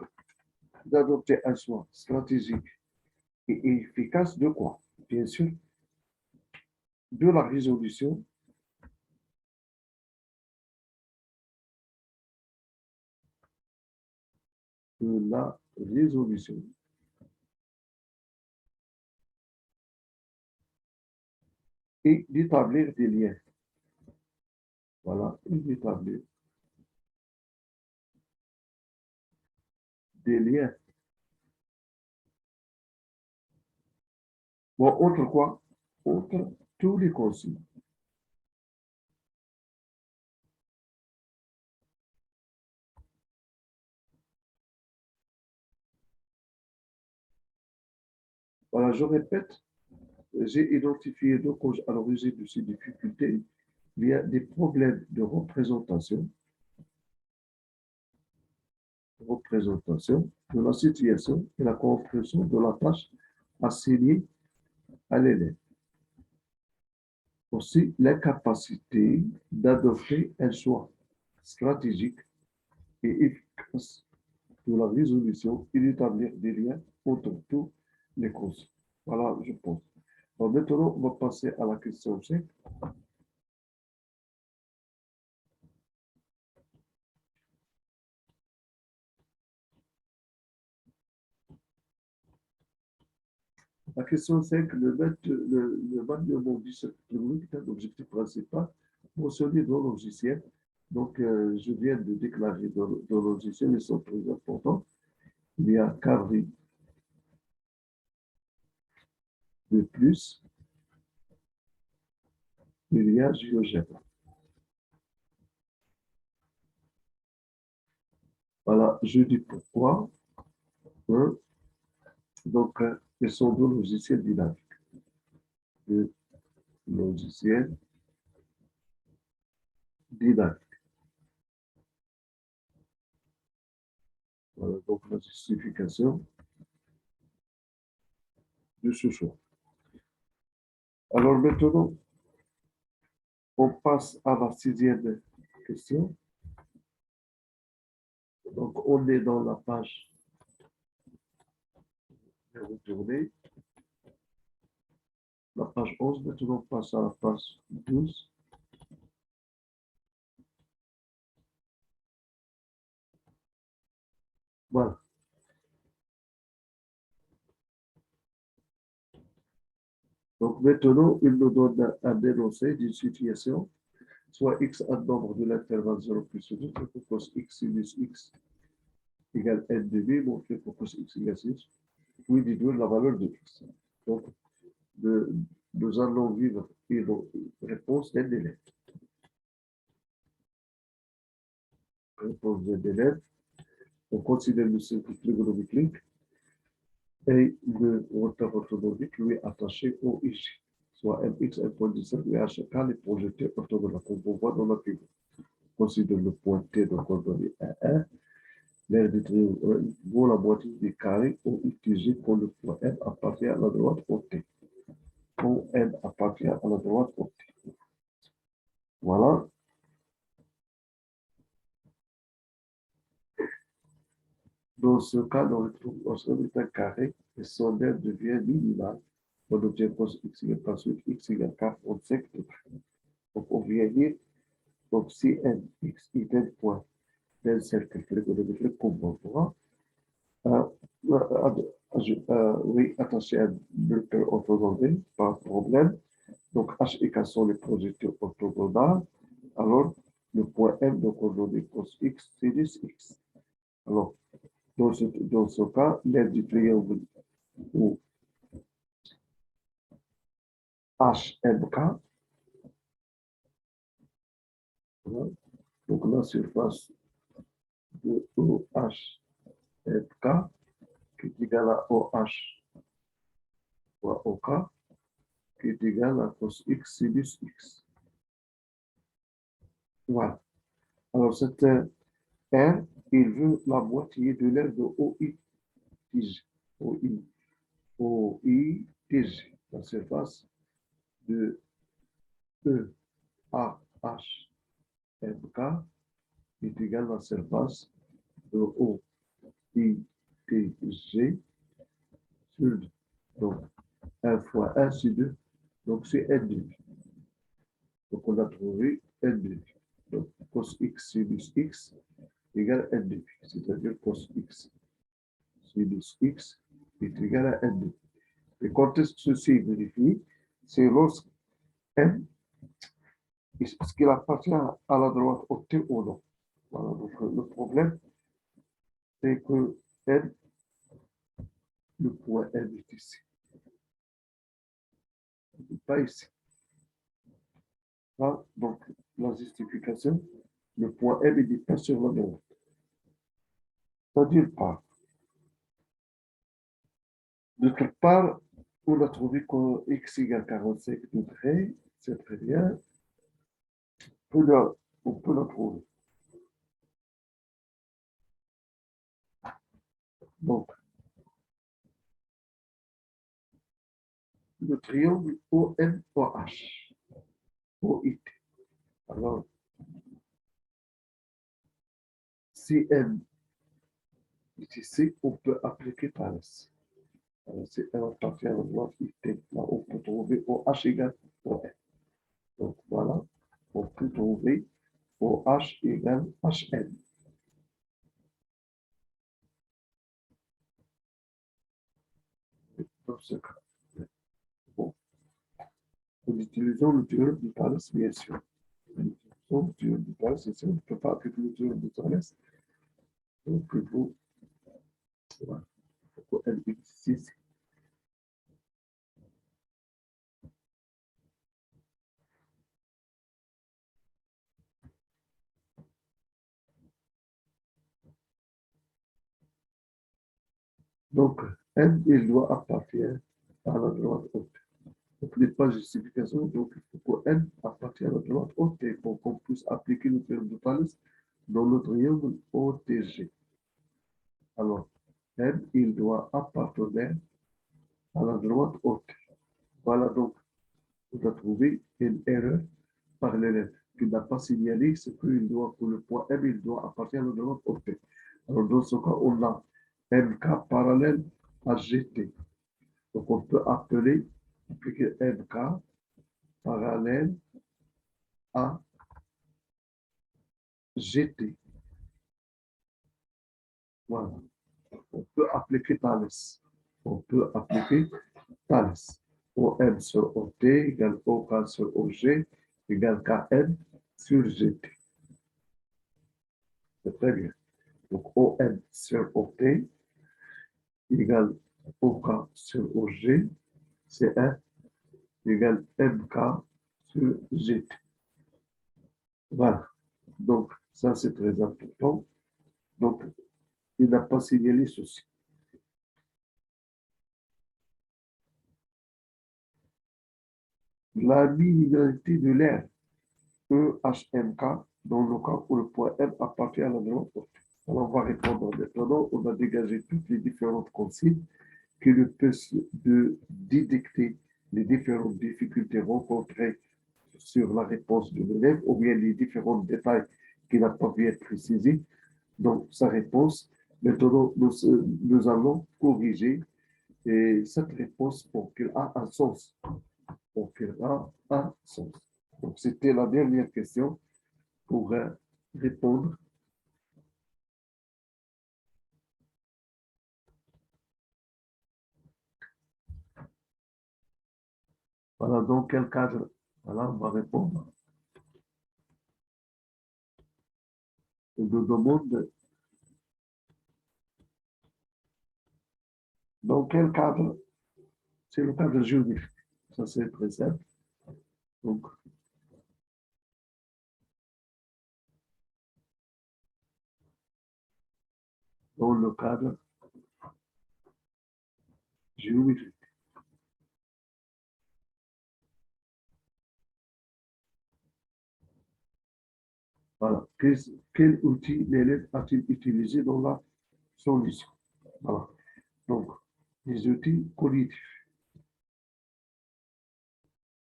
d'adopter un choix stratégique et efficace de quoi? Bien sûr, de la résolution de la résolution et d'établir des liens. Voilà, et d'établir des liens. Bon, autre quoi? Autre, tous les consignes. Voilà, je répète, j'ai identifié deux causes à l'origine de ces difficultés. Il y a des problèmes de représentation de la situation et la compréhension de la tâche assignée à l'élève. Aussi, l'incapacité d'adopter un choix stratégique et efficace de la résolution et d'établir des liens entre tous les causes. Voilà, je pense. Alors maintenant, on va passer à la question 5. La question 5, le manuellement du secteur est un objectif principal mentionné dans le logiciel. Donc, je viens de déclarer dans le logiciel, ils sont très importants. Il y a carré de plus, il y a GeoGebra. Voilà, je dis pourquoi. Donc, ils sont deux logiciels dynamiques. Deux logiciels dynamiques. Voilà, donc la justification de ce choix. Alors maintenant, on passe à la 6e question. Donc, on est dans la page. Je vais retourner. La page 11. Maintenant, on passe à la page 12. Voilà. Donc, maintenant, il nous donne un énoncé d'une situation, soit x un nombre de l'intervalle 0 plus 2, je propose x sinus x égale n de v, donc je propose x égale 6, puis déduire la valeur de x. Donc, nous allons vivre une réponse d'un élève. Réponse d'un élève. On considère le circuit trigonométrique et le retard orthogonal lui est attaché au IG, soit mx, un point de cercle, et à chacun les projetés orthogonales qu'on voit dans la figure. On considère le point T de coordonnée 1, l'aire du triangle vaut la moitié du carré au UTG quand le point M appartient à la droite au T. Quand M appartient à la droite au T. Voilà. Dans ce cas, on retrouve un carré et son aire devient minimale. On obtient cos x égale par suite x égale 45 degrés. Donc, on vient dire, donc si n, x, y, point, d'un cercle trigonométrique comme on voit, oui, attaché à un vecteur orthogonal, pas de problème. Donc, H et K sont les projections orthogonales. Alors, le point M, donc on donne cos x, sinus x. Alors, dans ce cas, l'aire du triangle ou HMK, voilà. Donc la surface de OHMK qui est égale à OH fois OK, qui est égal à cos x sinus x. Voilà. Alors, cette R, il veut la moitié de l'aire de OITG. OITG, la surface de EAHMK est égale à la surface de OITG sur 2. Donc, 1 fois 1, c'est 2. Donc, c'est n demi. Donc, on a trouvé n demi. Donc, cos x sinus x égale n demi. C'est-à-dire cos x sinus x est égal à n demi. Et quand est-ce que ceci vérifie? C'est lorsque n, est-ce qu'il appartient à la droite optée ou non? Voilà, donc le problème, c'est que n, le point n est ici. Pas ici. Voilà, donc, la justification, le point n n'est pas sur la droite. C'est-à-dire pas. D'autre part, on a trouvé que x égale 45 degrés, c'est très bien. On peut la trouver. Donc, le triangle ONOH, OIT. Alors, si M est ici, on peut appliquer Thalès. Alors, si M appartient à la droite IT, là, on peut trouver OH égale ON. Donc, voilà, on peut trouver OH égale HN. Dans ce cas. Bon. Nous utilisons le théorème de Thalès, bien sûr. Nous utilisons le théorème de Thalès, et si on ne peut pas appliquer le théorème de Thalès, donc il faut, voilà, faut M existe ici. Donc, M, il doit appartenir à la droite haute. Donc, n'est pas justification, donc il faut que M appartienne à la droite haute pour qu'on puisse appliquer le théorème de Thalès dans le triangle OTG. Alors, M, il doit appartenir à la droite haute. Voilà, donc, on a trouvé une erreur par l'élève qui n'a pas signalé ce qu'il doit, pour le point M, il doit appartenir à la droite haute. Alors, dans ce cas, on a MK parallèle à GT. Donc, on peut appeler, appliquer MK parallèle à GT. Voilà. On peut appliquer Thalès. On peut appliquer Thalès. OM sur OT égale OK sur OG égale KN sur GT. C'est très bien. Donc, OM sur OT égale OK sur OG, c'est 1 égale MK sur GT. Voilà. Donc, ça, c'est très important. Donc, il n'a pas signalé ceci. La minimalité de l'aire EHMK dans le cas où le point M appartient à la droite. Alors, on va répondre maintenant. On a dégagé toutes les différentes consignes qui nous permettent de détecter les différentes difficultés rencontrées sur la réponse de l'élève ou bien les différents détails qui n'ont pas pu être précisés dans sa réponse. Maintenant, nous allons corriger Et cette réponse, pour qu'elle a un sens. Pour qu'elle a un sens. Donc, c'était la dernière question pour répondre. Voilà, dans quel cadre? Voilà, on va répondre. On nous demande dans quel cadre? C'est le cadre juridique. Ça, c'est très simple. Donc, dans le cadre juridique. Voilà. Quel outil l'élève a-t-il utilisé dans la solution? Voilà. Donc, les outils cognitifs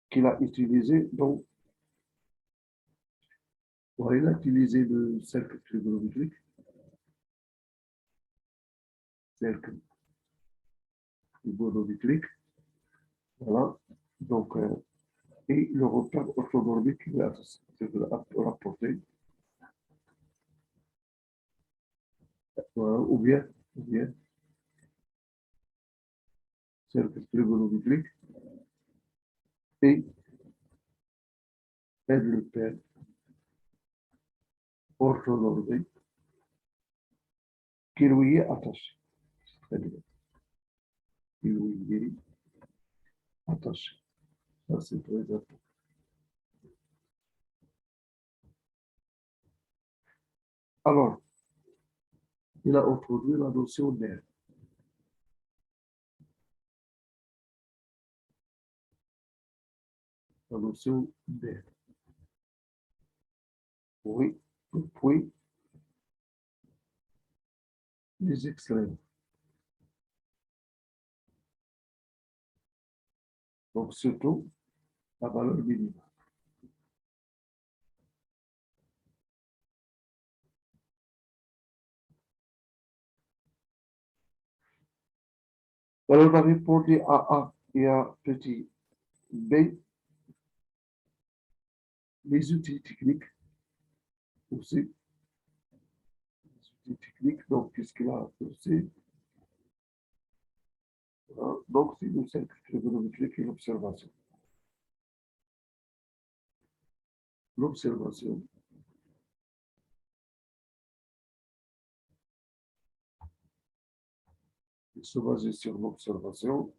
qu'il a utilisés. Donc, voilà, il a utilisé le cercle trigonométrique, cercle trigonométrique. Voilà. Donc, et le repère orthonormique qu'il a rapporté. Voilà. Ou bien, cercle trigonométrique et le père orthonormé qui lui est attaché. Très bien. Qui lui est attaché. Ça, c'est très important. Alors, il a introduit la notion d'air. La notion d'air. Oui, puis les extrêmes. Donc, surtout, la valeur minimale. Alors, on a répondu à A et à petit B. Les outils techniques aussi. Les outils techniques, donc, qu'est-ce qu'il a aussi? Donc, c'est le cercle trigonométrique et l'observation. L'observation. Il se base sur l'observation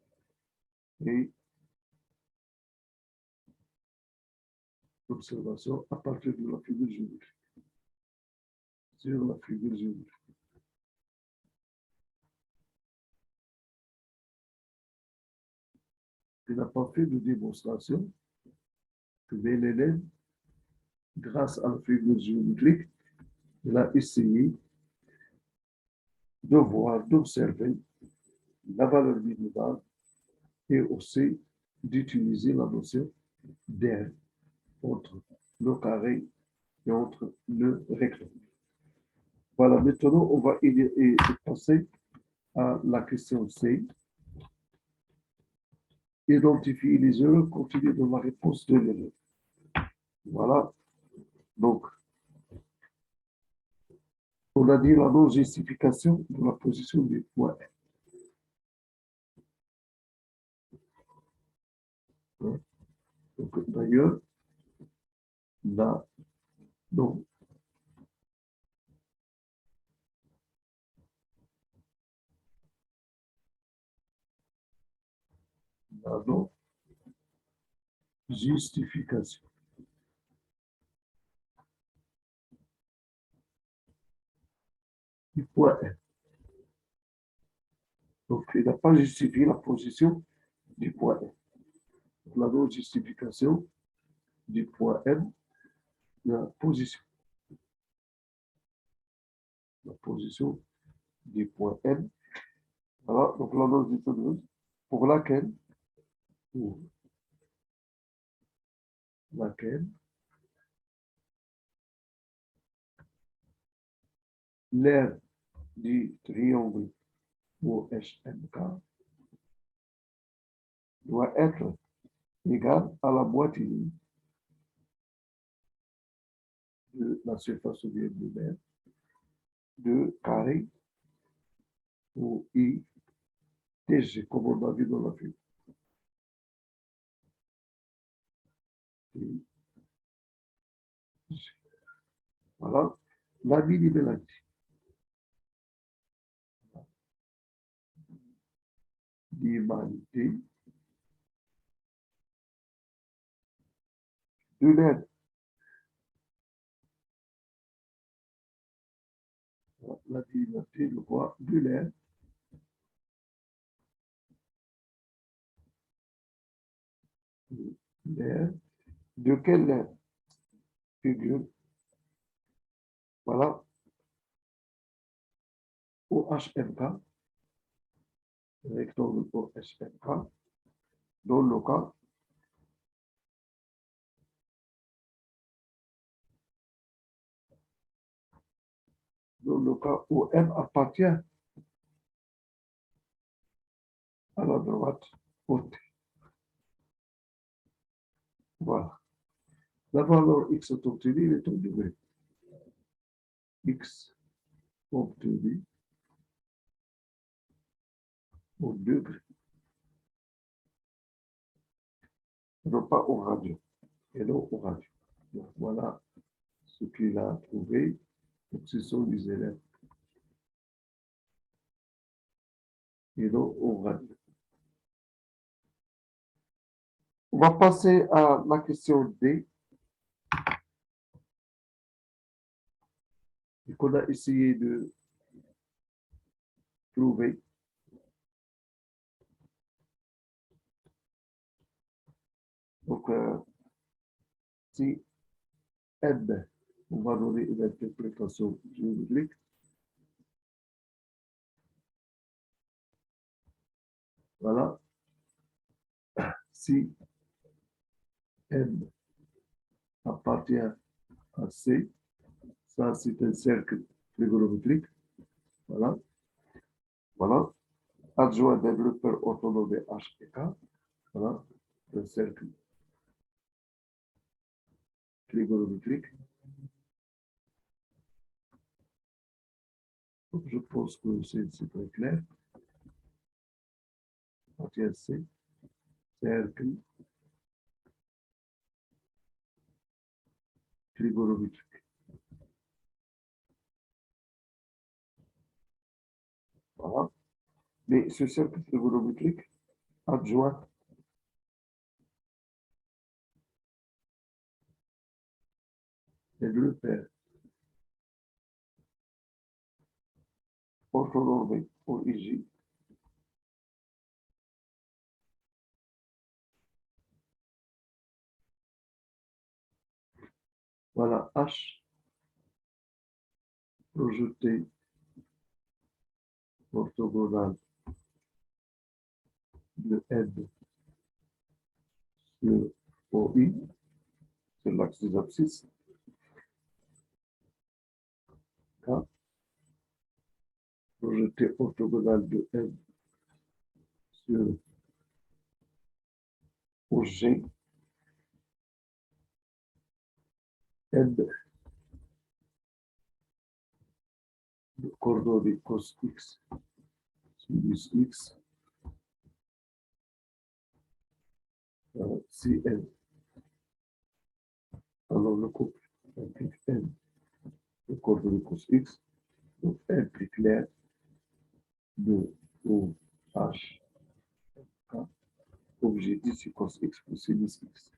et l'observation à partir de la figure géométrique. Sur la figure géométrique. Il n'a pas fait de démonstration, mais l'élève, grâce à la figure géométrique, il a essayé de voir, d'observer la valeur minimale et aussi d'utiliser la notion d'air entre le carré et entre le rectangle. Voilà, maintenant, on va passer à la question C. Identifier les erreurs continues dans la réponse de l'élève. Voilà. Donc, on a dit la non-justification de la position du point. D'ailleurs, la non la non-justification du point F. Donc, il n'a pas justifié la position du point F. Donc, la non-justification du point M, la position. La position du point M. Voilà, donc la non-justification pour pour laquelle l'aire du triangle OHMK doit être égal à la moitié de la surface de l'air de carré ou I TG, comme on a vu dans la vue. Voilà. La millimétrie. L'humanité de l'air. La millimétrie de quoi? De l'air. L'air. De quel air? Figure. Voilà. OHMK. Rectangle OHMK. Dans le cas où M appartient à la droite haute. Voilà. La valeur X obtenue est au degré. X obtenu au degré. Non pas au radio. Et non au radio. Donc voilà ce qu'il a trouvé. Donc ce sont les élèves. Et non au radio. On va passer à la question D. Et qu'on a essayé de trouver. Donc, si M, on va donner une interprétation géométrique. Voilà. Si M appartient à C, ça c'est un cercle trigonométrique. Voilà. Voilà. Adjoint développeur autonome H et K. Voilà. Un cercle trigonométrique. Donc, je pense que c'est très clair. Appartient à C. Cercle trigonométrique. Voilà. Mais ce cercle trigonométrique adjoint développeur autonome OIJ. Voilà, H projeté orthogonal de N sur OI, c'est l'axe des abscisses. K projeté orthogonal de N sur OG. N de coordonnées cos X sinus X. CN. Alors le couple implique N de coordonnées cos X. Donc implique l'air de OH. Comme j'ai dit, c'est cos X plus sinus X.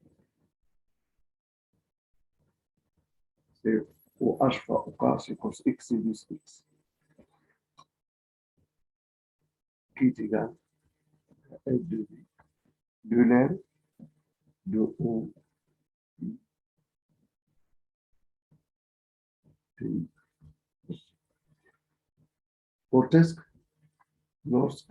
C'est OH fois OK, c'est cos X sinus X. Qui est égal à N de l'air de O T. Grotesque lorsque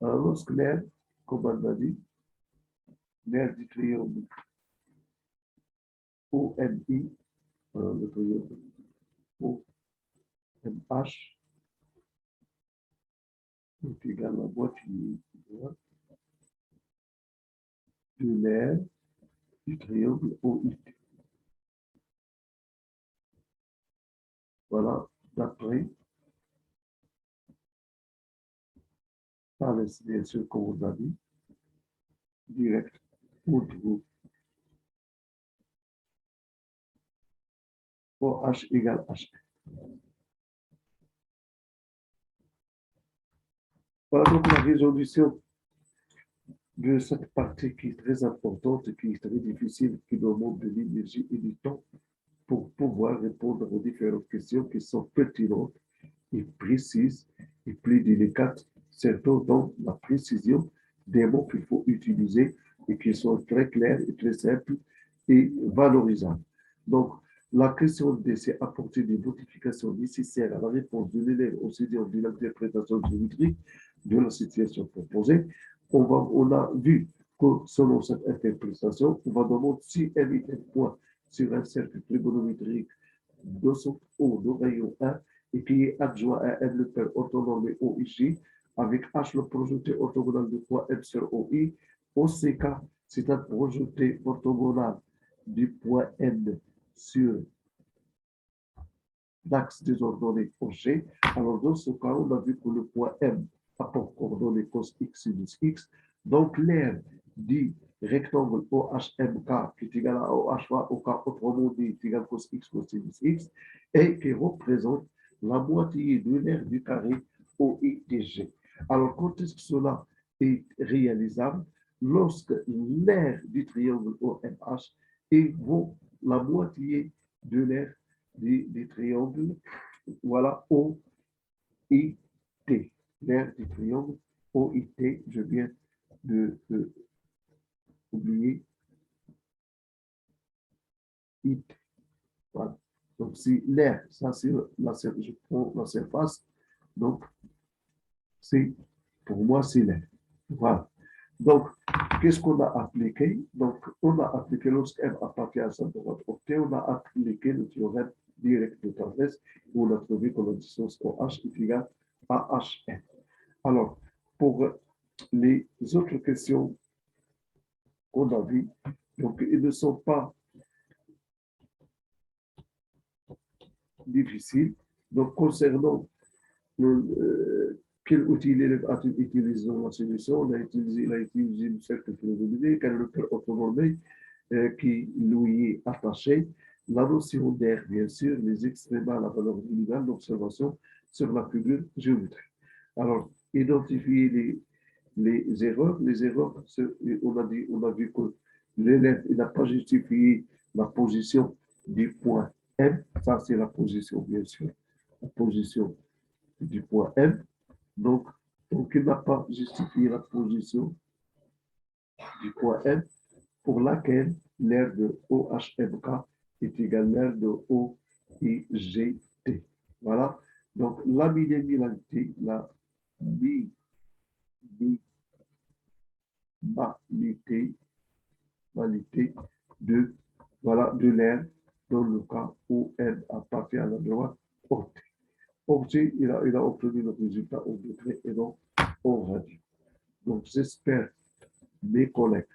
Alors, lorsque l'air, comme on a dit, l'air du triangle OMI, le triangle OMH est égal à la moitié de l'air du triangle OIT. Voilà, d'après par bien sûr, comme on a dit, direct au trou OH égale H. Voilà donc la résolution de cette partie qui est très importante, qui est très difficile, qui demande de l'énergie et du temps pour pouvoir répondre aux différentes questions qui sont pertinentes et précises et plus délicates, surtout dans la précision des mots qu'il faut utiliser et qui sont très clairs et très simples et valorisables. Donc, la question D, c'est apporter des modifications nécessaires à la réponse de l'élève au sujet de l'interprétation géométrique de la situation proposée. On a vu que selon cette interprétation, on va demander si elle est un point sur un cercle trigonométrique de son haut de rayon 1 et qui est adjoint à M le père orthogonal OIJ avec H le projeté orthogonal de point M sur OI. Au CK, c'est un projeté orthogonal du point M sur l'axe des ordonnées OG. Alors, dans ce cas, on a vu que le point M apporte coordonnées cos x sinus x. Donc, l'aire du rectangle OHMK qui est égal à OH OK, autrement dit, est égal à cos x cos sinus x, et qui représente la moitié de l'aire du carré OIDG. Alors, quand est-ce que cela est réalisable? Lorsque l'aire du triangle OMH évaut la moitié de l'aire des triangles, voilà, OIT, l'aire du triangle OIT, je viens de oublier IT. Voilà. Donc, si l'aire, ça c'est je prends la surface, donc c'est, pour moi, c'est l'aire. Voilà. Donc, qu'est-ce qu'on a appliqué? Donc, on a appliqué, lorsqu'M appartient à sa droite octet, on a appliqué le théorème direct de Thalès, où on a trouvé que la distance OH est égale à HN. Alors, pour les autres questions qu'on a vues, donc, ils ne sont pas difficiles. Donc, concernant quel outil l'élève a utilisé dans la solution, il a utilisé une cercle trigonométrique, quel est le cœur orthogonal qui lui est attaché, la notion d'air, bien sûr, les extrémats, la valeur minimale d'observation sur la figure géométrique. Alors, identifier les erreurs. Les erreurs, on a vu que l'élève n'a pas justifié la position du point M. Ça, c'est la position, bien sûr, la position du point M. Donc il n'a pas justifié la position du point M pour laquelle l'aire de OHMK est égale à l'aire de OIGT. Voilà. Donc, la minimalité, la minimalité de, voilà, de l'aire dans le cas où M appartient à la droite portée. Portée, il a obtenu le résultat au degré et non au radio. Donc, j'espère, mes collègues,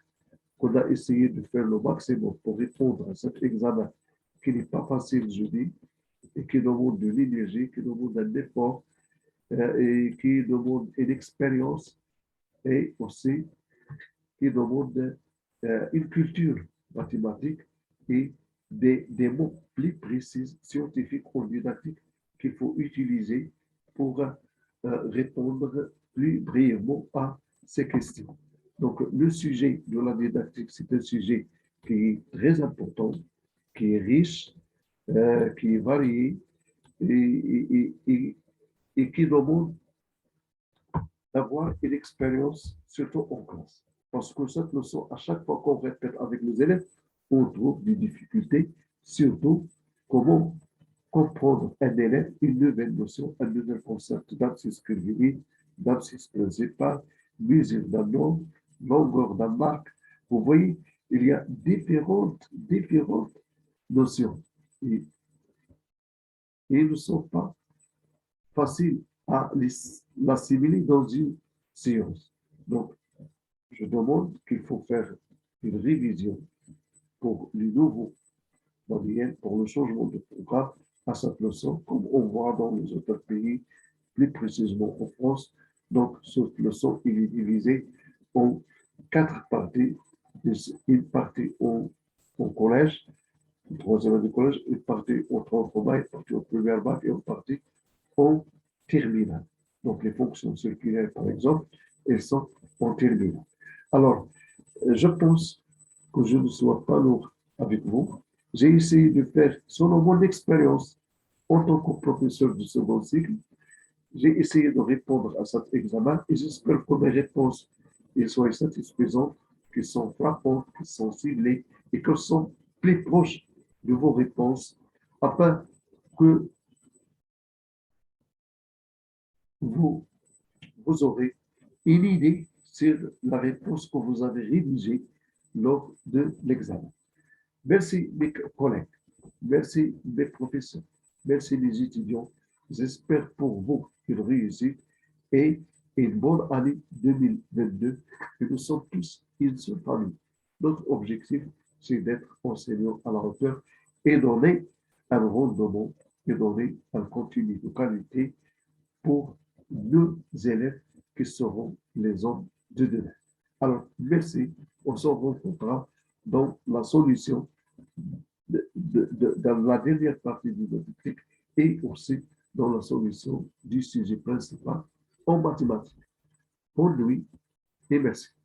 qu'on a essayé de faire le maximum pour répondre à cet examen qui n'est pas facile, je dis, et qui demande de l'énergie, qui demande un effort et qui demande une expérience et aussi qui demande une culture mathématique et des mots plus précis, scientifiques ou didactiques qu'il faut utiliser pour répondre plus brièvement à ces questions. Donc, le sujet de la didactique, c'est un sujet qui est très important, qui est riche, qui est varié et qui demande d'avoir une expérience, surtout en classe. Parce que cette leçon, à chaque fois qu'on répète avec les élèves, on trouve des difficultés, surtout comment comprendre un élève une nouvelle notion, un nouvel concept d'abscisse curviligne, d'abscisse principale, mesure d'un homme, longueur d'un arc. Vous voyez, il y a différentes notions. Et, et ils ne sont pas faciles à l'assimiler dans une séance. Donc, je demande qu'il faut faire une révision pour les nouveaux manuels, pour le changement de programme à cette leçon, comme on voit dans les autres pays, plus précisément en France. Donc, cette leçon il est divisée en 4 parties. Une partie au collège, une troisième année du collège, une partie au troisième bac, une partie au premier bac et une partie au terminal. Donc, les fonctions circulaires, par exemple, elles sont en terminal. Alors, je pense que je ne sois pas lourd avec vous. J'ai essayé de faire, selon mon expérience en tant que professeur du second cycle, j'ai essayé de répondre à cet examen et j'espère que mes réponses soient satisfaisantes, qu'elles sont frappantes, qu'elles sont ciblées et qu'elles sont plus proches de vos réponses afin que vous, vous aurez une idée sur la réponse que vous avez rédigée lors de l'examen. Merci mes collègues, merci mes professeurs, merci les étudiants. J'espère pour vous une réussite et une bonne année 2022. Que nous sommes tous une seule famille. Notre objectif, c'est d'être enseignants à la hauteur et donner un rendement et donner un contenu de qualité pour nos élèves qui seront les hommes de demain. Alors, merci. On se rencontrera dans la solution dans la dernière partie du mathématique et aussi dans la solution du sujet principal en mathématiques. Bonne nuit et merci.